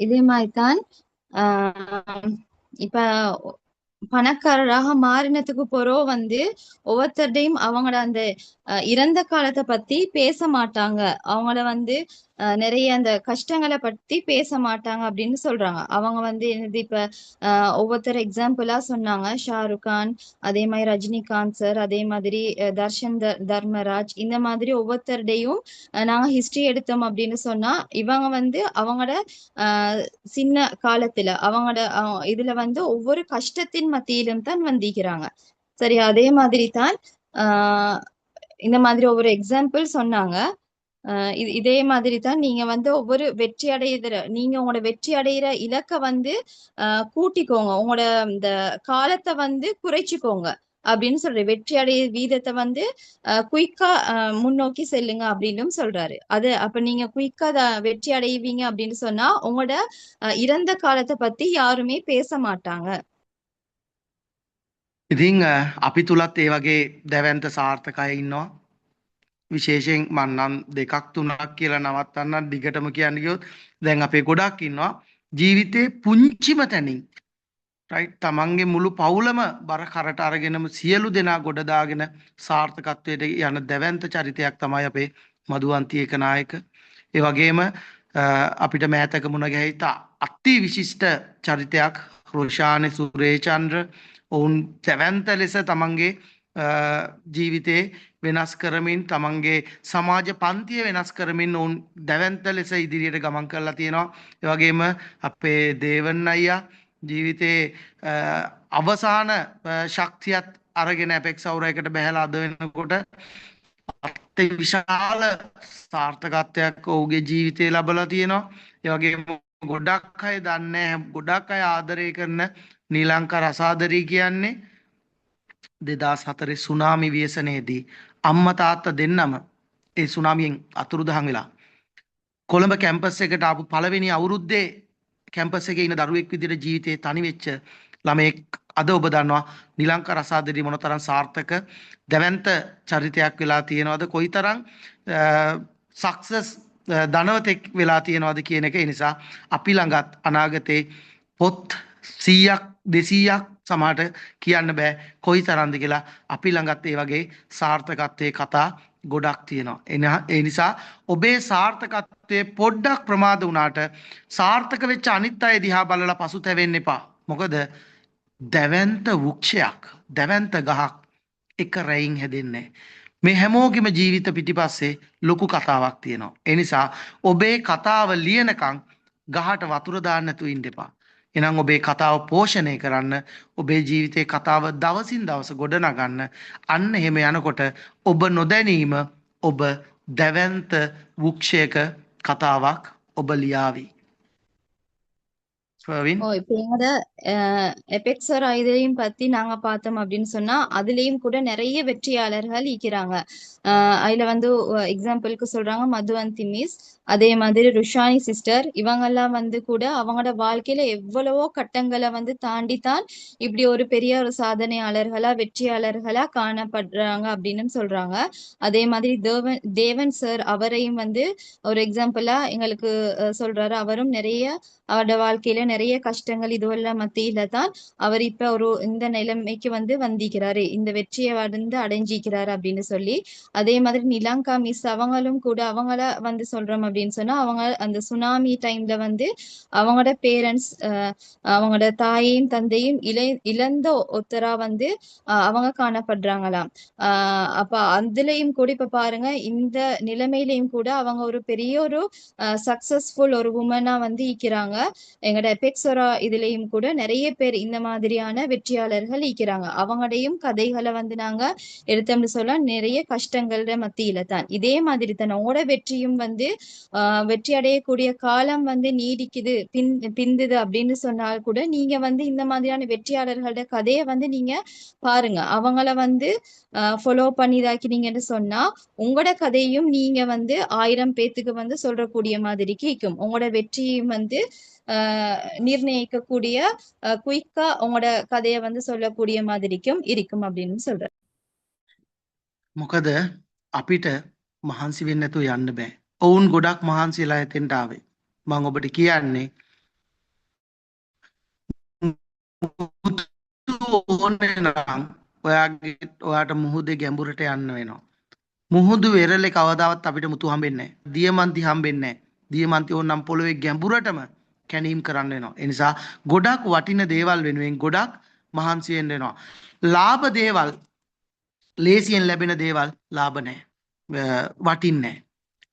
இதே மாதிரி தான் இப்ப பணக்காரராக மாறினதுக்கு பிறகு வந்து ஒவ்வொருத்தருடையும் அவங்களோட அந்த இறந்த காலத்தை பத்தி பேச மாட்டாங்க. அவங்கள வந்து நிறைய அந்த கஷ்டங்களை பத்தி பேச மாட்டாங்க அப்படின்னு சொல்றாங்க. அவங்க வந்து என்னது இப்ப ஒவ்வொருத்தர் எக்ஸாம்பிளா சொன்னாங்க. ஷாருக் கான், அதே மாதிரி ரஜினிகாந்த் சார், அதே மாதிரி தர்ஷன் தர்மராஜ், இந்த மாதிரி ஒவ்வொருத்தருடையும் நாங்க ஹிஸ்டரி எடுத்தோம் அப்படின்னு சொன்னா இவங்க வந்து அவங்களோட சின்ன காலத்துல அவங்களோட இதுல வந்து ஒவ்வொரு கஷ்டத்தின் மத்தியிலும் தான் வந்திக்கிறாங்க. சரி, அதே மாதிரி தான் இந்த மாதிரி ஒவ்வொரு எக்ஸாம்பிள் சொன்னாங்க. இதே மாதிரி தான் நீங்க வந்து ஒவ்வொரு வெற்றி அடையிற நீங்க உங்களோட வெற்றி அடையிற இலக்க வந்து கூட்டிக்கோங்க, உங்களோட இந்த காலத்தை வந்து குறைச்சிக்கோங்க அப்படின்னு சொல்ற. வெற்றி அடைய வீதத்தை வந்து குயிக்கா முன்னோக்கி செல்லுங்க அப்படின்னு சொல்றாரு. அது அப்ப நீங்க குயிக்கா வெற்றி அடைவீங்க அப்படின்னு சொன்னா உங்களோட இறந்த காலத்தை பத்தி யாருமே பேச மாட்டாங்க. ඉතින් අපි තුලත් ඒ වගේ දැවැන්ත සාර්ථක අය ඉන්නවා. විශේෂයෙන් මම නම් දෙකක් තුනක් කියලා නවත්තන්න දිගටම කියන්න ගියොත් දැන් අපේ ගොඩක් ඉන්නවා ජීවිතේ පුංචිම තැනින් රයිට් තමන්ගේ මුළු පවුලම බර කරට අරගෙනම සියලු දෙනා ගොඩ දාගෙන සාර්ථකත්වයට යන දැවැන්ත චරිතයක් තමයි අපේ මధుවන්ති ඒකනායක. ඒ වගේම අපිට මෑතක මුණ ගැහිච්ච අති විශිෂ්ට චරිතයක් රොෂානි සුරේචන්ද්‍ර. ඔවුන් දැවැන්ත ලෙස තමන්ගේ ජීවිතේ වෙනස් කරමින් තමන්ගේ සමාජ පන්තිය වෙනස් කරමින් ඔවුන් දැවැන්ත ලෙස ඉදිරියට ගමන් කරලා තියෙනවා. ඒ වගේම අපේ දේවන් අයියා ජීවිතේ අවසාන ශක්තියත් අරගෙන ඇපෙක්ස් අවුරයකට බැහැලා අද වෙනකොට අති විශාල සාර්ථකත්වයක් ඔහුගේ ජීවිතේ ලැබලා තියෙනවා. ඒ වගේම ගොඩක් අය දන්නේ ගොඩක් අය ආදරය කරන නීලංකා රසාදරී කියන්නේ 2004 සුනාමි ව්‍යසනයේදී අම්මා තාත්තා දෙන්නම ඒ සුනාමියෙන් අතුරුදහන් වෙලා කොළඹ කැම්පස් එකට ආපු පළවෙනි අවුරුද්දේ කැම්පස් එකේ ඉන්න දරුවෙක් විදිහට ජීවිතේ තනි වෙච්ච ළමෙක් අද ඔබ දන්නවා නිලංකා රසාදරී මොනතරම් සාර්ථක දැවැන්ත චරිතයක් වෙලා තියෙනවද, කොයිතරම් සක්සස් ධනවතෙක් වෙලා තියෙනවද කියන එක. ඒ නිසා අපි ළඟත් අනාගතේ පොත් 100ක් 200ක් සමහරට කියන්න බෑ කොයි තරම්ද කියලා. අපි ළඟත් ඒ වගේ සාර්ථකත්වයේ කතා ගොඩක් තියෙනවා. ඒ නිසා ඔබේ සාර්ථකත්වයේ පොඩ්ඩක් ප්‍රමාද වුණාට සාර්ථක වෙච්ච අනිත් අය දිහා බලලා පසුතැවෙන්න එපා. මොකද දැවැන්ත වෘක්ෂයක්, දැවැන්ත ගහක් එක රැයින් හැදෙන්නේ මේ හැමෝගෙම ජීවිත පිටිපස්සේ ලොකු කතාවක් තියෙනවා. ඒ නිසා ඔබේ කතාව ලියනකම් ගහට වතුර දාන්න නැතුව ඉන්න එපා. එහෙනම් ඔබේ කතාව පෝෂණය කරන්න, ඔබේ ජීවිතේ කතාව දවසින් දවස ගොඩනගන්න. අන්න එහෙම යනකොට ඔබ නොදැනීම ඔබ දැවැන්ත වෘක්ෂයක කතාවක් ඔබ ලියාවි. ප්‍රවීන් இப்ப எங்களோட எபெக்ஸர் இதையும் பத்தி நாங்க பார்த்தோம் அப்படின்னு சொன்னா அதுலயும் கூட நிறைய வெற்றியாளர்கள் இருக்கிறாங்க. அதுல வந்து எக்ஸாம்பிளுக்கு சொல்றாங்க மதுவந்தி மிஸ், அதே மாதிரி ருஷானி சிஸ்டர். இவங்கெல்லாம் வந்து கூட அவங்களோட வாழ்க்கையில எவ்வளவோ கட்டங்களை வந்து தாண்டித்தான் இப்படி ஒரு பெரிய ஒரு சாதனையாளர்களா வெற்றியாளர்களா காணப்படுறாங்க அப்படின்னு சொல்றாங்க. அதே மாதிரி தேவன் சார், அவரையும் வந்து ஒரு எக்ஸாம்பிளா எங்களுக்கு சொல்றாரு. அவரும் நிறைய அவரோட வாழ்க்கையில நிறைய கஷ்டங்கள் இதுவெல்லாம் மத்தியில தான் அவர் இப்ப ஒரு இந்த நிலைமைக்கு வந்து வந்திக்கிறாரு, இந்த வெற்றியை வந்து அடைஞ்சிக்கிறாரு அப்படின்னு சொல்லி. அதே மாதிரி நிலாங்கா மிஸ் அவங்களும் கூட அவங்கள வந்து சொல்றோம் அப்படின்னு சொன்னா அவங்க அந்த சுனாமி டைம்ல வந்து அவங்களோட பேரண்ட்ஸ், அவங்களோட தாயையும் தந்தையும் இழந்த ஒருத்தரா வந்து அவங்க காணப்படுறாங்களாம். அப்ப அதுலயும் கூட இப்ப பாருங்க, இந்த நிலைமையிலையும் கூட அவங்க ஒரு பெரிய ஒரு சக்சஸ்ஃபுல் ஒரு உமனா வந்து இருக்கிறாங்க. எங்கட எபெக்ஸோரா இதுலயும் கூட நிறைய பேர் இந்த மாதிரியான வெற்றியாளர்கள் இருக்கிறாங்க. அவங்களையும் கதைகளை வந்து நாங்க எடுத்தோம்னு சொல்ல நிறைய கஷ்டங்கள மத்தியில தான் இதே மாதிரி தான் உங்களோட வெற்றியும் வந்து வெற்றி அடையக்கூடிய காலம் வந்து நீடிக்குது பிந்துது அப்படின்னு சொன்னால் கூட நீங்க வந்து இந்த மாதிரியான வெற்றியாளர்களோட கதையை வந்து நீங்க பாருங்க. அவங்கள வந்து ஃபாலோ பண்ணி இதாக்கினீங்கன்னு சொன்னா உங்களோட கதையும் நீங்க வந்து 1000 பேத்துக்கு வந்து சொல்றக்கூடிய மாதிரி கேட்கும். உங்களோட வெற்றியும் வந்து நிர்ணயிக்கக்கூடிய குயிக்கா உங்களோட கதையை வந்து சொல்லக்கூடிய மாதிரிக்கும் இருக்கும் அப்படின்னு சொல்றேன். මොකද අපිට මහන්සි වෙන්නේ නැතුව යන්න බෑ. ඔවුන් ගොඩක් මහන්සිලා එතෙන්ට ආවේ. මම ඔබට කියන්නේ ඕනේ නම් ඔයාට මුහුදේ ගැඹුරට යන්න වෙනවා. මුහුදු වෙරළේ කවදාවත් අපිට මුතු හම්බෙන්නේ නැහැ. දියමන්ති හම්බෙන්නේ නැහැ. දියමන්ති ඕනනම් පොළොවේ ගැඹුරටම කැණීම් කරන්න වෙනවා. ඒ නිසා ගොඩක් වටින දේවල් වෙනුවෙන් ගොඩක් මහන්සි වෙන්න වෙනවා. ලාභ දේවල් ලේසියෙන් ලැබෙන දේවල් ලාභ නැහැ. වටින්නේ නැහැ.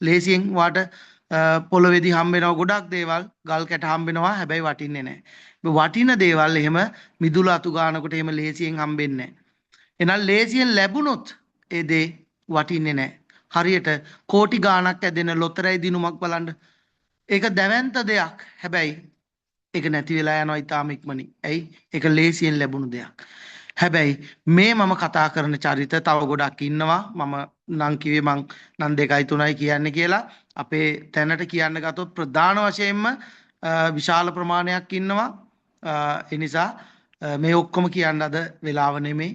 ලේසියෙන් වාට පොළොවේදී හම්බ වෙනවා ගොඩක් දේවල් ගල් කැට හම්බ වෙනවා හැබැයි වටින්නේ නැහැ. වටින දේවල් එහෙම මිදුල අතු ගන්නකොට එහෙම ලේසියෙන් හම්බෙන්නේ නැහැ. එහෙනම් ලේසියෙන් ලැබුණොත් ඒ දේ වටින්නේ නැහැ. හරියට කෝටි ගාණක් ඇදෙන ලොතරැයි දිනුමක් බලන්න. ඒක දැවැන්ත දෙයක්. හැබැයි ඒක නැති වෙලා යනවා ඊටාම ඉක්මනින්. ඇයි? ඒක ලේසියෙන් ලැබුණු දෙයක්. හැබැයි මේ මම කතා කරන චරිත තව ගොඩක් ඉන්නවා. මම නම් කිව්වේ මං නම් 2යි 3යි කියන්නේ කියලා. අපේ තැනට කියන්න ගත්තොත් ප්‍රධාන වශයෙන්ම විශාල ප්‍රමාණයක් ඉන්නවා. ඒ නිසා මේ ඔක්කොම කියන්න අද වෙලාව නෙමෙයි.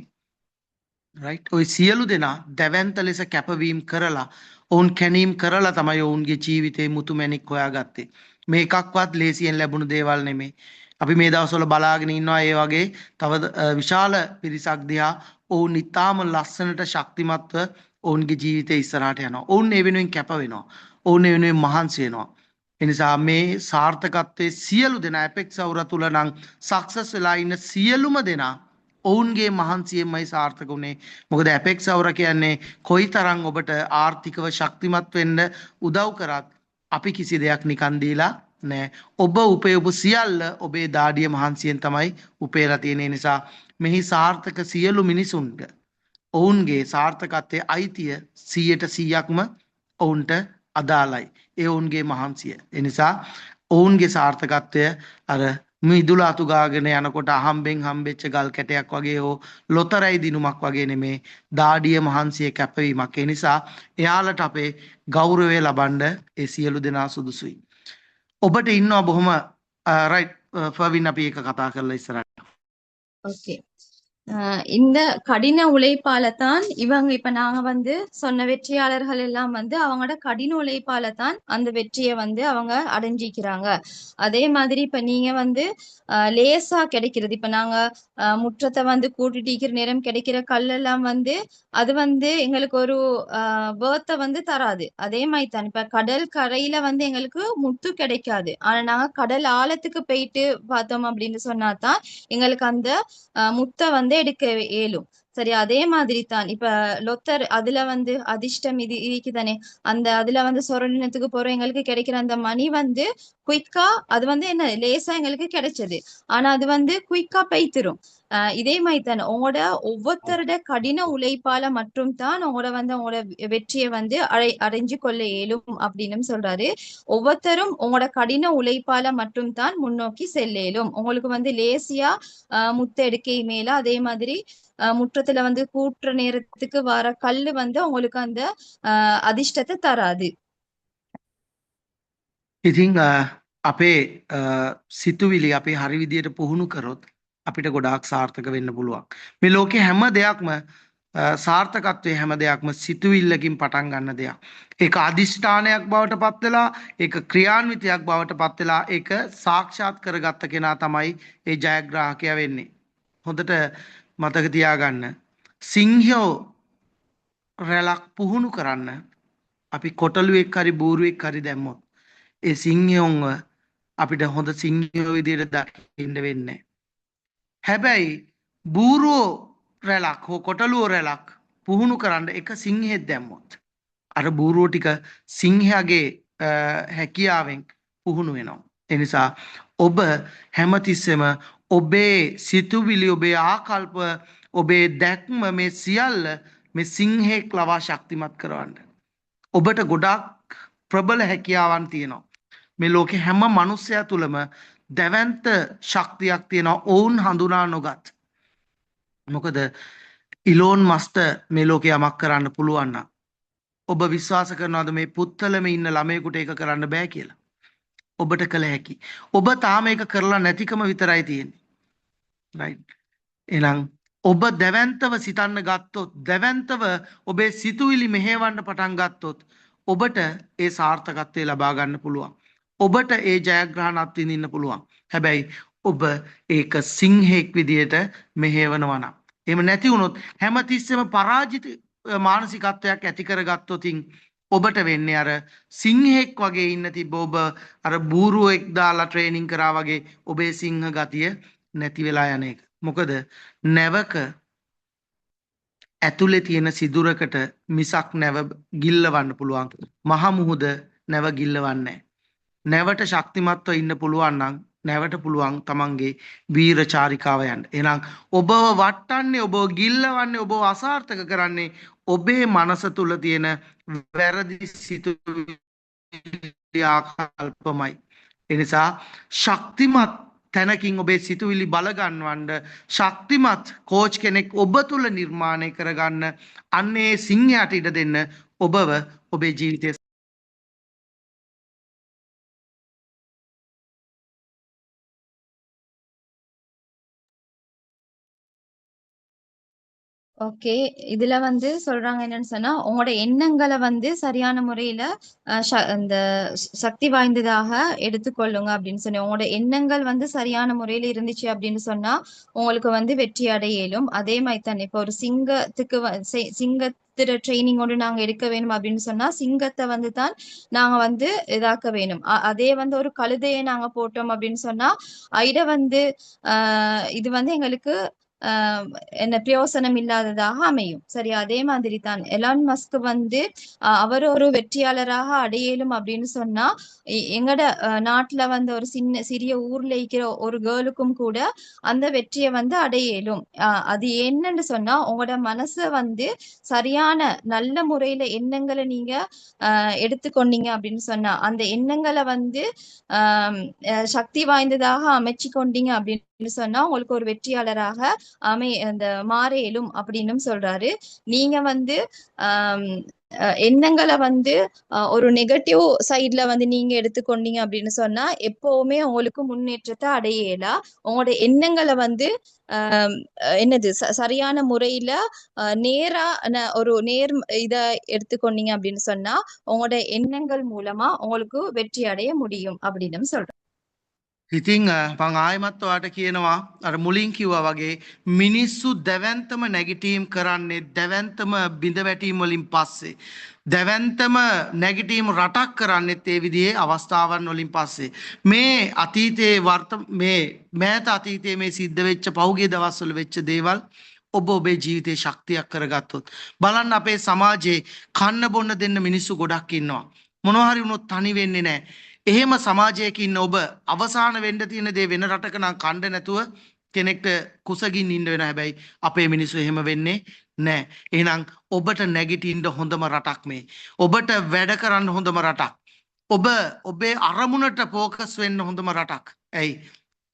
රයිට්. ඔය සියලු දෙනා දැවැන්ත ලෙස කැපවීම කරලා ඔවුන් කැණීම් කරලා තමයි ඔවුන්ගේ ජීවිතේ මුතුමැණික් හොයාගත්තේ. මේ එකක්වත් ලේසියෙන් ලැබුණු දේවල් නෙමෙයි. අපි මේ දවස්වල බලාගෙන ඉන්නවා ඒ වගේ තව විශාල පිරිසක් දිහා ඔවුන් ඉතාම ලස්සනට ශක්තිමත්ව ඔවුන්ගේ ජීවිතේ ඉස්සරහට යනවා. ඔවුන් ඒ වෙනුවෙන් කැප වෙනවා. ඔවුන් ඒ වෙනුවෙන් මහන්සි වෙනවා. ඒ නිසා මේ සාර්ථකත්වයේ සියලු දෙනා ඇපෙක්ස් අවුර තුල නම් සක්සස් වෙලා ඉන්න සියලුම දෙනා ඔවුන්ගේ මහන්සියෙන්මයි සාර්ථක වුණේ. මොකද ඇපෙක්ස් අවුර කියන්නේ කොයිතරම් ඔබට ආර්ථිකව ශක්තිමත් වෙන්න උදව් කරත් අපි කිසි දෙයක් නිකන් දීලා නෑ. ඔබ උපයපු සියල්ල ඔබේ දාඩිය මහන්සියෙන් තමයි උපයලා තියෙන නිසා මෙහි සාර්ථක සියලු මිනිසුන්ට ඔවුන්ගේ සාර්ථකත්වයේ අයිතිය 100%ක්ම ඔවුන්ට අදාළයි. ඒ ඔවුන්ගේ මහන්සිය. ඒ නිසා ඔවුන්ගේ සාර්ථකත්වය අර මිදුල අතු ගාගෙන යනකොට අහම්බෙන් හම්බෙච්ච ගල් කැටයක් වගේ හෝ ලොතරැයි දිනුමක් වගේ නෙමේ දාඩිය මහන්සිය කැපවීමක්. ඒ නිසා එයාලට අපේ ගෞරවය ලබන්න ඒ සියලු දෙනා සුදුසුයි. ඔබට ඉන්නවා බොහොම රයිට් ෆර්වින් අපි ඒක කතා කරලා ඉස්සරහට. ஓகே. இந்த கடின உழைப்பால தான் இவங்க இப்ப நாங்க வந்து சொன்ன வெற்றியாளர்கள் எல்லாம் வந்து அவங்களோட கடின உழைப்பால தான் அந்த வெற்றியை வந்து அவங்க அடைஞ்சிக்கிறாங்க. அதே மாதிரி இப்ப நீங்க வந்து லேசா கிடைக்கிறது. இப்ப நாங்க முற்றத்தை வந்து கூட்டிட்டு நேரம் கிடைக்கிற கல்லெல்லாம் வந்து அது வந்து எங்களுக்கு ஒரு வேர்த்தை வந்து தராது. அதே மாதிரி தான் இப்ப கடல் கரையில வந்து எங்களுக்கு முத்து கிடைக்காது. ஆனா நாங்க கடல் ஆழத்துக்கு போயிட்டு பார்த்தோம் அப்படின்னு சொன்னாதான் எங்களுக்கு அந்த முத்தை வந்து எடுக்க இயலும். சரி, அதே மாதிரி தான் இப்ப லொத்தர் அதுல வந்து அதிர்ஷ்டம் இது இருக்குதானே, அந்த அதுல வந்து சொரணினத்துக்கு போறோம் எங்களுக்கு கிடைக்கிற அந்த மணி வந்து குயிக்கா அது வந்து என்ன லேசா எங்களுக்கு கிடைச்சது. ஆனா அது வந்து குயிக்கா பெய்த்திரும். இதே மாதிரி தானே உங்களோட ஒவ்வொருத்தரோட கடின உழைப்பால மட்டும் தான் உங்களோட வந்து உங்களோட வெற்றியை வந்து அடைஞ்சு கொள்ள இயலும் அப்படின்னு சொல்றாரு. ஒவ்வொருத்தரும் உங்களோட கடின உழைப்பால மட்டும் தான் முன்னோக்கி செல்ல இயலும். உங்களுக்கு வந்து லேசியா முத்த எடுக்கை மேல அதே மாதிரி முற்றத்துல வந்து கூட்டுற நேரத்துக்கு வர கல்லு வந்து உங்களுக்கு அந்த அதிர்ஷ்டத்தை தராது. ඉතින් අපේ සිතුවිලි අපේ හරි විදියට පුහුණු කරොත් අපිට ගොඩාක් සාර්ථක වෙන්න පුළුවන්. මේ ලෝකේ හැම දෙයක්ම සාර්ථකත්වයේ හැම දෙයක්ම සිතුවිල්ලකින් පටන් ගන්න දෙයක්. ඒක අදිෂ්ඨානයක් බවට පත් වෙලා ඒක ක්‍රියාන්විතයක් බවට පත් වෙලා ඒක සාක්ෂාත් කරගත්ත කෙනා තමයි ඒ ජයග්‍රාහකයා වෙන්නේ. හොඳට මතක තියාගන්න. සිංහයෝ රැලක් පුහුණු කරන්න අපි කොටලුවෙක් හරි බූරුවෙක් හරි දැම්මොත් ඒ සිංහයොන්ව අපිට හොඳ සිංහයෝ විදියට දකින්න වෙන්නේ. හැබැයි බූරුවෝ රැලක් හෝ කොටලුවෝ රැලක් පුහුණු කරන්න එක සිංහෙක් දැම්මොත් අර බූරුවෝ ටික සිංහයාගේ හැකියාවෙන් පුහුණු වෙනවා. එනිසා ඔබ හැමතිස්සෙම ඔබේ සිතුවිලි ඔබේ ආකල්ප ඔබේ දැක්ම මේ සියල්ල මේ සිංහෙක් ලවා ශක්තිමත් කරවන්න. ඔබට ගොඩක් ප්‍රබල හැකියාවන් තියෙනවා. මේ ලෝකෙ හැම මනුස්සයා තුළම දැවැන්ත ශක්තියක් තියෙනවා ඔවුන් හඳුනා නොගත්. මොකද ඉලෝන් මස්ට මේ ලෝකෙ යමක් කරන්න පුළුවන් නම් ඔබ විශ්වාස කරනවද මේ පුත්තලම ඉන්න ළමයෙකුට ඒක කරන්න බෑ කියලා? ඔබට කළ හැකි. ඔබ තාම ඒක කරලා නැතිකම විතරයි තියෙන්නේ. රයිට්. එහෙනම් ඔබ දැවැන්තව සිතන්න ගත්තොත්, දැවැන්තව ඔබේ සිතුවිලි මෙහෙවන්න පටන් ගත්තොත් ඔබට ඒ සාර්ථකත්වය ලබා ගන්න පුළුවන්. ඔබට ඒ ජයග්‍රහණ අත්විඳින්න පුළුවන්. හැබැයි ඔබ ඒක සිංහෙක් විදියට මෙහෙවනවා නම්. එහෙම නැති වුණොත් හැමතිස්සෙම පරාජිත මානසිකත්වයක් ඇති කරගත්තොතින් ඔබට වෙන්නේ අර සිංහෙක් වගේ ඉන්න තිබ්බ ඔබ අර බූරුවෙක් දාලා ට්‍රේනින් කරා වගේ ඔබේ සිංහ ගතිය නැති වෙලා යන එක. මොකද නැවක ඇතුලේ තියෙන සිදුරකට මිසක් නැව ගිල්ලවන්න පුළුවන්. මහ මුහුද නැව ගිල්ලවන්නේ නැහැ. නැවට ශක්තිමත්ව ඉන්න පුළුවන් නම් නැවට පුළුවන් තමන්ගේ වීර චාරිකාව යන්න. එහෙනම් ඔබව වටන්නේ, ඔබව ගිල්ලවන්නේ, ඔබව අසාර්ථක කරන්නේ ඔබේ මනස තුල තියෙන වැරදි සිතුවිලි ආකල්පමයි. ඒ නිසා ශක්තිමත් තැනකින් ඔබේ සිතුවිලි බල ගන්නවන්න ශක්තිමත් කෝච් කෙනෙක් ඔබ තුල නිර්මාණය කරගන්න අන්නේ සිංහයාට ඉඩ දෙන්න ඔබව ඔබේ ජීවිතය ஓகே. இதுல வந்து சொல்றாங்க என்னன்னு சொன்னா, உங்களோட எண்ணங்கள வந்து சரியான முறையில இந்த சக்தி வாய்ந்ததாக எடுத்துக்கொள்ளுங்க அப்படின்னு சொன்னேன். உங்களோட எண்ணங்கள் வந்து சரியான முறையில இருந்துச்சு அப்படின்னு சொன்னா, உங்களுக்கு வந்து வெற்றி அடைய இயலும். அதே மாதிரி தானே இப்போ ஒரு சிங்கத்துக்கு சிங்கத்திர ட்ரைனிங் ஒன்று நாங்க எடுக்க வேணும் அப்படின்னு சொன்னா, சிங்கத்தை வந்து தான் நாங்க வந்து இதாக்க வேணும். அதே வந்து ஒரு கழுதையை நாங்க போட்டோம் அப்படின்னு சொன்னா, ஐட வந்து இது வந்து எங்களுக்கு என்ன பிரயோசனம் இல்லாததாக அமையும். சரி, அதே மாதிரி தான் எலான் மஸ்க் வந்து அவர் ஒரு வெற்றியாளராக அடையலும் அப்படின்னு சொன்னா, எங்கட நாட்டுல வந்து ஒரு சிறிய ஊர்ல இருக்கிற ஒரு கேர்ளுக்கும் கூட அந்த வெற்றியை வந்து அடையலும். அது என்னன்னு சொன்னா, உங்களோட மனசை வந்து சரியான நல்ல முறையில எண்ணங்களை நீங்க எடுத்துக்கொண்டீங்க அப்படின்னு சொன்னா, அந்த எண்ணங்களை வந்து சக்தி வாய்ந்ததாக அமைச்சு கொண்டீங்க அப்படின்னு சொன்னா உங்களுக்கு ஒரு வெற்றியாளராக அந்த மாற இயலும் அப்படின்னு சொல்றாரு. நீங்க வந்து எண்ணங்களை வந்து ஒரு நெகட்டிவ் சைட்ல வந்து நீங்க எடுத்துக்கொண்டீங்க அப்படின்னு சொன்னா எப்பவுமே உங்களுக்கு முன்னேற்றத்தை அடையலாம். உங்களோட எண்ணங்களை வந்து என்னது சரியான முறையில நேரா ஒரு இத எடுத்துக்கொண்டீங்க அப்படின்னு சொன்னா உங்களோட எண்ணங்கள் மூலமா உங்களுக்கு வெற்றி அடைய முடியும் அப்படின்னு சொல்றேன். ඉතිං මං ආයමත් ඔයාට කියනවා අර මුලින් කිව්වා වගේ මිනිස්සු දැවැන්තම නැගිටීම් කරන්නේ දැවැන්තම බිඳ වැටීම් වලින් පස්සේ දැවැන්තම නැගිටීම් රටක් කරන්නෙත් ඒ විදිහේ අවස්ථාවන් වලින් පස්සේ මේ අතීතයේ මේ මෑත අතීතයේ මේ සිද්ධ වෙච්ච පහුගිය දවස්වල වෙච්ච දේවල් ඔබ ඔබේ ජීවිතේ ශක්තියක් කරගත්තොත් බලන්න අපේ සමාජයේ කන්න බොන්න දෙන්න මිනිස්සු ගොඩක් ඉන්නවා. මොනවා හරි වුණොත් තනි වෙන්නේ නැහැ. එහෙම සමාජයක ඉන්න ඔබ අවසාන වෙන්න තියෙන දේ වෙන රටක නම් කණ්ඩ නැතුව කෙනෙක්ට කුසගින් ඉන්න වෙන. හැබැයි අපේ මිනිස්සු එහෙම වෙන්නේ නැහැ. එහෙනම් ඔබට නැගිටින්න හොඳම රටක් මේ. ඔබට වැඩ කරන්න හොඳම රටක්. ඔබ ඔබේ අරමුණට ફોකස් වෙන්න හොඳම රටක්. ඇයි?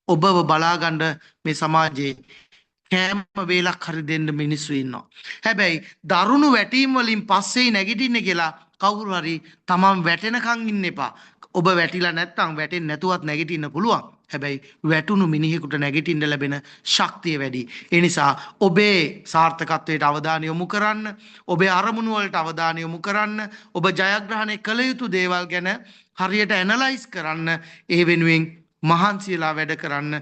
ඔබව බලාගන්න මේ සමාජයේ කෑම වේලක් හරි දෙන්න මිනිස්සු ඉන්නවා. හැබැයි දරුණු වැටීම් වලින් පස්සේ නැගිටින්න කියලා කවුරු හරි තමන් වැටෙනකන් ඉන්න එපා. ඔබ වැටිලා නැත්නම් වැටෙන්නේ නැතුවත් නැගිටින්න පුළුවන්. හැබැයි වැටුණු මිනිහෙකුට නැගිටින්න ලැබෙන ශක්තිය වැඩි. ඒ නිසා ඔබේ සාර්ථකත්වයට අවධානය යොමු කරන්න, ඔබේ අරමුණු වලට අවධානය යොමු කරන්න, ඔබ ජයග්‍රහණය කළ යුතු දේවල් ගැන හරියට ඇනලයිස් කරන්න, ඒ වෙනුවෙන් මහන්සියලා වැඩ කරන්න.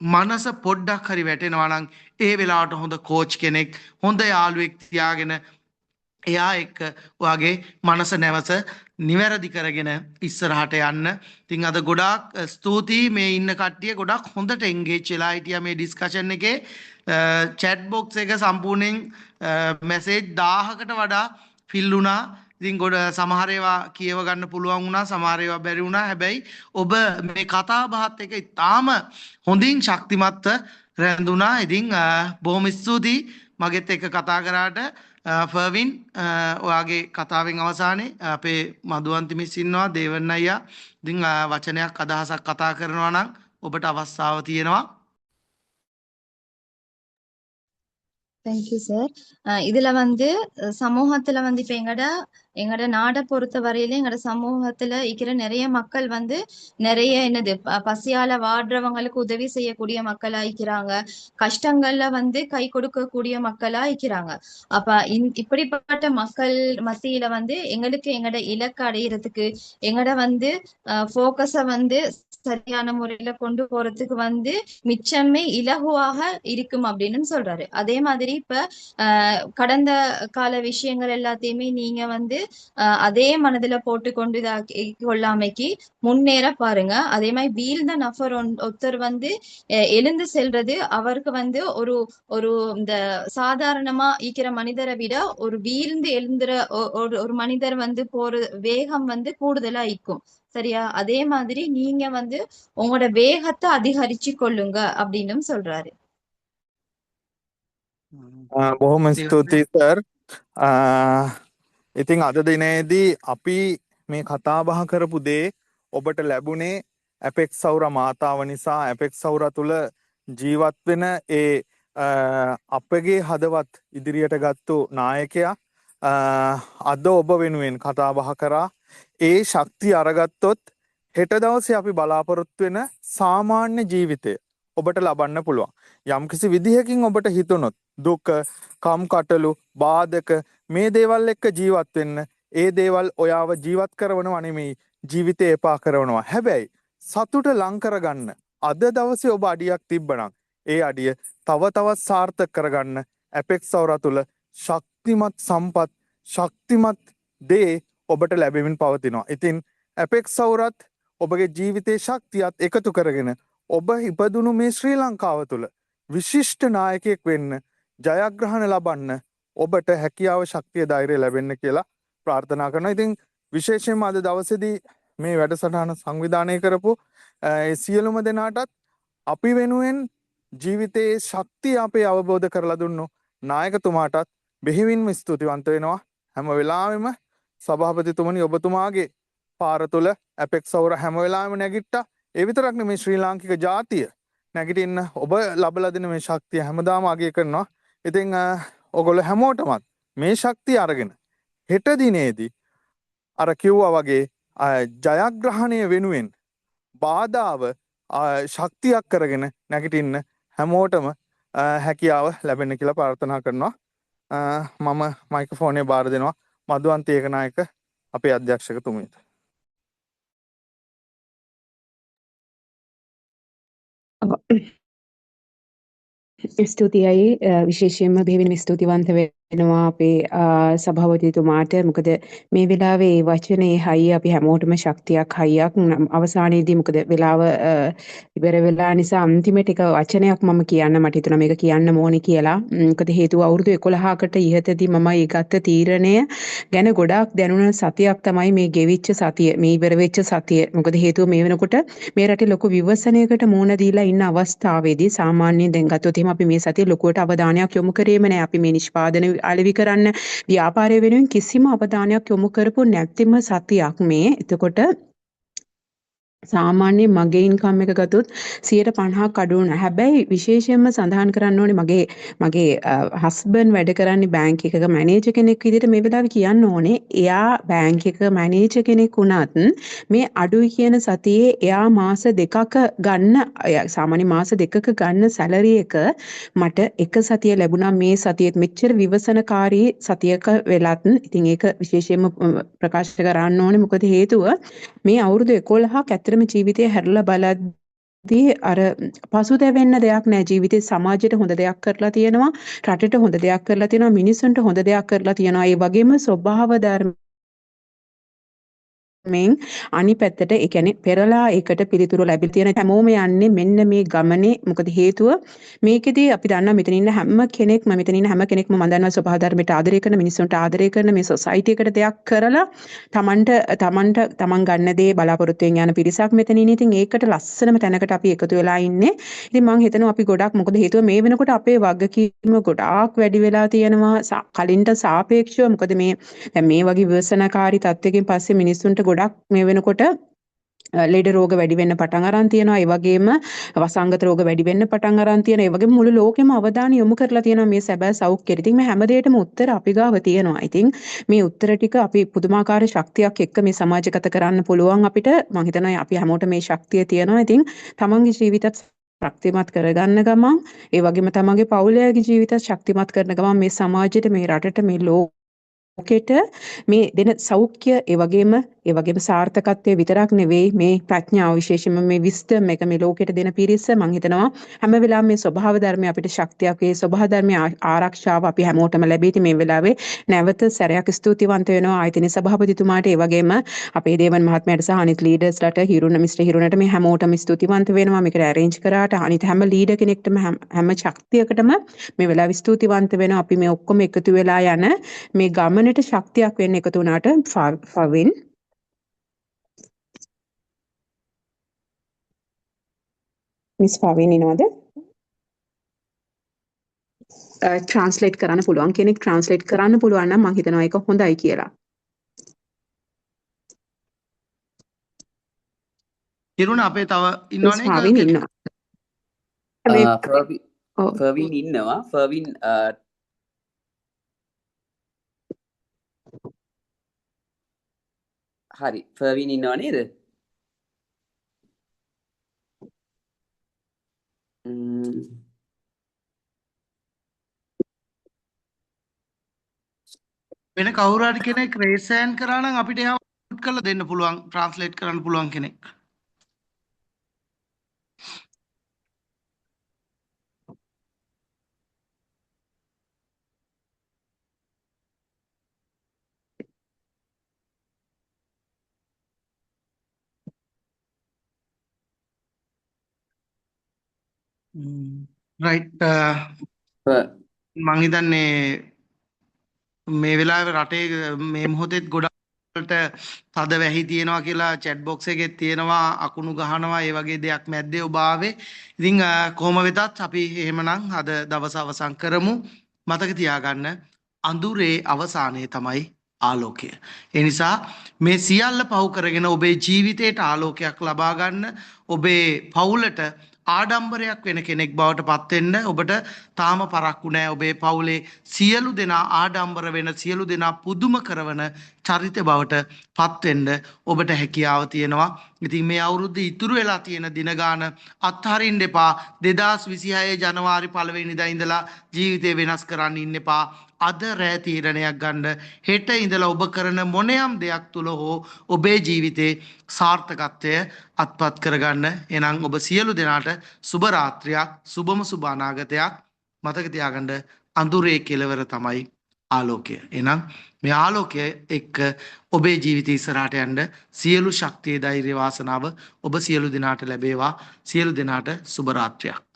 මනස පොඩ්ඩක් හරි වැටෙනවා නම් ඒ වෙලාවට හොඳ කෝච් කෙනෙක්, හොඳ යාළුවෙක් තියාගෙන එයා එක්ක ඔයාගේ මනස නැවස නිවැරදි කරගෙන ඉස්සරහට යන්න. ඉතින් අද ගොඩාක් ස්තුතියි මේ ඉන්න කට්ටිය ගොඩක් හොඳට එන්ගේජ් වෙලා හිටියා මේ ඩිස්කෂන් එකේ. chat box එක සම්පූර්ණයෙන් මැසේජ් 1000කට වඩා ෆිල් වුණා. ඉතින් ගොඩ සමහර ඒවා කියව ගන්න පුළුවන් වුණා සමහර ඒවා බැරි වුණා. හැබැයි ඔබ මේ කතා බහත් එක ඉතාම හොඳින් ශක්තිමත්ව රැඳුණා. ඉතින් බොහොම ස්තුතියි මගෙත් එක්ක කතා කරාට. ෆර්වින් ඔයාගේ කතාවෙන් අවසානයේ අපේ මధుවන්ති මිස් ඉන්නවා දේවන්න අයියා. ඉතින් වචනයක් අදහසක් කතා කරනවා නම් ඔබට අවස්ථාව තියෙනවා. Thank you sir. இதுல வந்து சமூகத்துல வந்து இப்ப எங்கட நாடை பொறுத்த வரையில எங்கட சமூகத்துல இருக்கிற நிறைய மக்கள் வந்து நிறைய என்னது பசியால வாடுறவங்களுக்கு உதவி செய்யக்கூடிய மக்களா இருக்கிறாங்க. கஷ்டங்கள்ல வந்து கை கொடுக்கக்கூடிய மக்களா இருக்கிறாங்க. அப்ப இப்படிப்பட்ட மக்கள் மத்தியில வந்து எங்களுக்கு எங்கட இலக்கு அடையிறதுக்கு எங்கட வந்து போக்கஸ வந்து சரியான முறையில கொண்டு போறதுக்கு வந்து மிச்சமே இலகுவாக இருக்கும் அப்படின்னு சொல்றாரு. அதே மாதிரி இப்ப கடந்த கால விஷயங்கள் எல்லாத்தையுமே நீங்க வந்து அதே மனதுல போட்டு கொண்டு கொள்ளாமைக்கு முன்னேற பாருங்க. அதே மாதிரி வீழ்ந்த நபர் ஒருத்தர் வந்து எழுந்து செல்றது அவருக்கு வந்து ஒரு ஒரு இந்த சாதாரணமா ஈக்கிற மனிதரை விட ஒரு வீழ்ந்து எழுந்துற ஒரு மனிதர் வந்து போற வேகம் வந்து கூடுதலா ஈக்கும். சரியா? அதே மாதிரி நீங்க வந்து உங்களோட வேகத்தை அதிகரிச்சு கொள்ளுங்க அப்படின்னு சொல்றாரு. බොහොම ස්තුතියි සර්. ඉතින් අද දිනේදී අපි මේ කතා බහ කරපු දේ ඔබට ලැබුණේ ඇපෙක් සෞර මාතාව නිසා. ඇපෙක් සෞර තුළ ජීවත් වෙන අපගේ හදවත් ඉදිරියට ගත්තු නායකයා අද ඔබ වෙනුවෙන් කතා බහ කරා. ඒ ශක්තිය අරගත්තොත් හෙට දවසේ අපි බලාපොරොත්තු වෙන සාමාන්‍ය ජීවිතය ඔබට ලබන්න පුළුවන්. යම්කිසි විදිහකින් ඔබට හිතුනොත් දුක, කම්කටොළු, බාධක මේ දේවල් එක්ක ජීවත් වෙන්න ඒ දේවල් ඔයාව ජීවත් කරවනවා නෙමෙයි ජීවිතේ එපා කරනවා. හැබැයි සතුට ලං කරගන්න අද දවසේ ඔබ අඩියක් තිබ්බනම් ඒ අඩිය තව තවත් සාර්ථක කරගන්න ඇපෙක්ස් සෞර තුළ ශක්තිමත් සම්පත් ශක්තිමත් දේ ඔබට ලැබෙමින් පවතිනවා. ඉතින් ඇපෙක්ස් සෞරත් ඔබගේ ජීවිතේ ශක්තියත් එකතු කරගෙන ඔබ ඉපදුණු මේ ශ්‍රී ලංකාව තුළ විශිෂ්ට නායකයෙක් වෙන්න ජයග්‍රහණ ලබන්න ඔබට හැකියාව ශක්තිය ධෛර්යය ලැබෙන්න කියලා ප්‍රාර්ථනා කරනවා. ඉතින් විශේෂයෙන්ම අද දවසේදී මේ වැඩසටහන සංවිධානය කරපු සියලුම දෙනාටත් අපි වෙනුවෙන් ජීවිතයේ ශක්තිය අපේ අවබෝධ කරලා දුන්නු නායකතුමාටත් බෙහෙවින්ම ස්තුතිවන්ත වෙනවා. හැම වෙලාවෙම සභාපතිතුමනි ඔබතුමාගේ පාර තුළ ඇපෙක්ස් සෞර හැම වෙලාවෙම නැගිට්ටා. ඒ විතරක් නෙමේ ශ්‍රී ලාංකික ජාතිය නැගිටින්න ඔබ ලබලා දෙන මේ ශක්තිය හැමදාම අගය කරනවා. ඉතින් ඔගොල්ලෝ හැමෝටමත් මේ ශක්තිය අරගෙන හෙට දිනේදී අර කිව්වා වගේ ජයග්‍රහණය වෙනුවෙන් බාධාව ශක්තියක් කරගෙන නැගිටින්න හැමෝටම හැකියාව ලැබෙන්න කියලා ප්‍රාර්ථනා කරනවා. මම මයික්‍රොෆෝනය බාර දෙනවා මధుවන්ති ඒකනායක අපේ අධ්‍යක්ෂකතුමියට. ස්තුතියයි විශේෂයෙන්ම බෙහෙවින්ම ස්තුතිවන්ත වෙනවා අපේ සභාපතිතුමාට. මොකද මේ වෙලාවේ මේ වචනේ හයිය අපි හැමෝටම ශක්තියක් හයියක් අවසානයේදී මොකද වෙලාව ඉවර වෙලා නිසා අන්තිමට එක වචනයක් මම කියන්න මට හිතුණා මේක කියන්න ඕනේ කියලා. මොකද හේතුව අවුරුදු 11කට ඉහතදී මම ඒ ගත්ත තීරණය ගැන ගොඩාක් දැනුණ සතියක් තමයි මේ ගෙවිච්ච සතිය, මේ ඉවර වෙච්ච සතිය. මොකද හේතුව මේ වෙනකොට මේ රටේ ලොකු විවසනයකට මුහුණ දීලා ඉන්න අවස්ථාවේදී සාමාන්‍යයෙන් දැන් ගත්තොත් එහෙම අපි මේ සතිය ලොකුවට අවධානයක් යොමු කරේම නැහැ. අපි මේ නිෂ්පාදන අලෙවි කරන්න ව්‍යාපාරය වෙනුවෙන් කිසිම අවධානයක් යොමු කරපු නැතිම සතියක් මේ. එතකොට සාමාන්‍ය මගේ ඉන්කම් එක ගත්තොත් 50%ක් අඩු වුණා. හැබැයි විශේෂයෙන්ම සඳහන් කරන්න ඕනේ මගේ හස්බන්ඩ් වැඩ කරන්නේ බැංක් එකක මැනේජර් කෙනෙක් විදිහට මේ වෙලාවේ කියන්න ඕනේ. එයා බැංක් එකක මැනේජර් කෙනෙක් වුණත් මේ අඩුයි කියන සතියේ එයා මාස දෙකක ගන්න සාමාන්‍ය මාස දෙකක ගන්න සැලරි එක මට එක සතිය ලැබුණා. මේ සතියේත් මෙච්චර විවසනකාරී සතියක වෙලත් ඉතින් ඒක විශේෂයෙන්ම ප්‍රකාශ කරන්න ඕනේ. මොකද හේතුව මේ අවුරුදු 11ක් ඇත්තටම ජීවිතය හැරලා බලද්දී අර පසුතැවෙන්න දෙයක් නැහැ. ජීවිතේ සමාජයට හොඳ දෙයක් කරලා තියෙනවා, රටට හොඳ දෙයක් කරලා තියෙනවා, මිනිස්සුන්ට හොඳ දෙයක් කරලා තියෙනවා. ඒ වගේම ස්වභාව ධර්ම මෙන් අනිත් පැත්තට ඒ කියන්නේ පෙරලා ඒකට පිළිතුරු ලැබිලා තියෙන හැමෝම යන්නේ මෙන්න මේ ගමනේ මොකද හේතුව මේකෙදී අපි දන්නවා මෙතන ඉන්න හැම කෙනෙක්ම මම දන්නවා ස්වභාව ධර්මයට ආදරය කරන මිනිස්සුන්ට ආදරය කරන මේ සොසයිටි එකට දෙයක් කරලා තමන් ගන්න දේ බලාපොරොත්තුෙන් යන පිරිසක් මෙතන ඉන්නේ. ඉතින් ඒකට ලස්සනම තැනකට අපි එකතු වෙලා ඉන්නේ. ඉතින් මම හිතනවා අපි ගොඩක් මොකද හේතුව මේ වෙනකොට අපේ වගකීම ගොඩාක් වැඩි වෙලා තියෙනවා කලින්ට සාපේක්ෂව. මොකද දැන් මේ වගේ විවසනකාරී තත්ත්වයකින් පස්සේ මිනිස්සුන්ට ගොඩක් මේ වෙනකොට ලෙඩ රෝග වැඩි වෙන්න පටන් අරන් තියෙනවා. ඒ වගේම වසංගත රෝග වැඩි වෙන්න පටන් අරන් තියෙනවා. ඒ වගේම මුළු ලෝකෙම අවධානය යොමු කරලා තියෙනවා මේ සැබෑ සෞඛ්‍යයට. ඉතින් මේ හැම දෙයකටම උත්තර අපි ගාව තියෙනවා. ඉතින් මේ උත්තර ටික අපි පුදුමාකාර ශක්තියක් එක්ක මේ සමාජගත කරන්න පුළුවන් අපිට. මම හිතනවා අපි හැමෝටම මේ ශක්තිය තියෙනවා. ඉතින් තමන්ගේ ජීවිතත් ශක්තිමත් කරගන්න ගමන් ඒ වගේම තමන්ගේ පවුලේ ජීවිතත් ශක්තිමත් කරන ගමන් මේ සමාජයට මේ රටට මේ ලෝකෙට මේ දෙන සෞඛ්‍ය ඒ වගේම සාර්ථකත්වයේ විතරක් නෙවෙයි මේ ප්‍රඥාව විශේෂයෙන්ම මේ විස්ඩම් එක මේ ලෝකෙට දෙන පිරිස මම හිතනවා හැම වෙලාවෙම මේ ස්වභාව ධර්මය අපිට ශක්තියක් ඒ ස්වභාව ධර්මයේ ආරක්ෂාව අපි හැමෝටම ලැබෙති මේ වෙලාවේ නැවත සැරයක් ස්තුතිවන්ත වෙනවා ආයතනයේ සභාපතිතුමාට ඒ වගේම අපේ දේවන් මහත්මයාට සහ අනිත් ලීඩර්ස්ලාට මිස්ටර් හිරුණට මේ හැමෝටම ස්තුතිවන්ත වෙනවා මේකට arrange කරාට අනිත් හැම ලීඩර් කෙනෙක්ටම හැම ශක්තියකටම මේ වෙලාවේ ස්තුතිවන්ත වෙනවා අපි මේ ඔක්කොම එකතු වෙලා යන මේ ගමනට ශක්තියක් වෙන්න එකතු වුණාට ෆවින් මිස් ෆවින් ඉනවද ට්‍රාන්ස්ලේට් කරන්න පුළුවන් කෙනෙක් ට්‍රාන්ස්ලේට් කරන්න පුළුවන් නම් මම හිතනවා ඒක හොඳයි කියලා. ඉරුණ අපේ තව ඉන්නවනේ ෆවින් ඉන්නවා. ෆර්වින් ඉන්නවා ෆර්වින් හරි ෆර්වින් ඉන්නවා නේද? වෙන කවුරු හරි කෙනෙක් රේස් හෑන්ඩ් කරා නම් අපිට එයාව පුට් කරලා දෙන්න පුළුවන් ට්‍රාන්ස්ලේට් කරන්න පුළුවන් කෙනෙක්. රයිට් මං හිතන්නේ මේ වෙලාවේ රටේ මේ මොහොතේත් ගොඩක් වලට තද වැහි තියෙනවා කියලා chat box එකේ තියෙනවා අකුණු ගහනවා ඒ වගේ දෙයක් මැද්දේ ඔබ ආවේ. ඉතින් කොහොම වෙතත් අපි එහෙමනම් අද දවස අවසන් කරමු. මතක තියාගන්න අඳුරේ අවසානයේ තමයි ආලෝකය. ඒ නිසා මේ සියල්ල පහු කරගෙන ඔබේ ජීවිතයට ආලෝකයක් ලබා ගන්න ඔබේ පවුලට ආඩම්බරයක් වෙන කෙනෙක් බවට පත් වෙන්න ඔබට තාම පරක්කු නැහැ ඔබේ පවුලේ සියලු දෙනා ආඩම්බර වෙන සියලු දෙනා පුදුම කරවන චරිත බවට පත් වෙන්න ඔබට හැකියාව තියෙනවා. ඉතින් මේ අවුරුද්ද ඉතුරු වෙලා තියෙන දින ගාන අත්හරින්න එපා. 2026 ජනවාරි 1 වෙනිදා ඉඳලා ජීවිතේ වෙනස් කරන්න ඉන්න එපා. අද රෑ තීරණයක් ගන්න හෙට ඉඳලා ඔබ කරන මොනියම් දෙයක් තුල හෝ ඔබේ ජීවිතේ සාර්ථකත්වය අත්පත් කරගන්න. එහෙනම් ඔබ සියලු දෙනාට සුබ රාත්‍රියක් සුබම සුබ අනාගතයක්. මතක තියාගන්න අඳුරේ කෙලවර තමයි ආලෝකය. එහෙනම් මේ ආලෝකය එක්ක ඔබේ ජීවිතය ඉස්සරහට යන්න සියලු ශක්තිය ධෛර්ය වාසනාව ඔබ සියලු දෙනාට ලැබේවා. සියලු දෙනාට සුබ රාත්‍රියක්.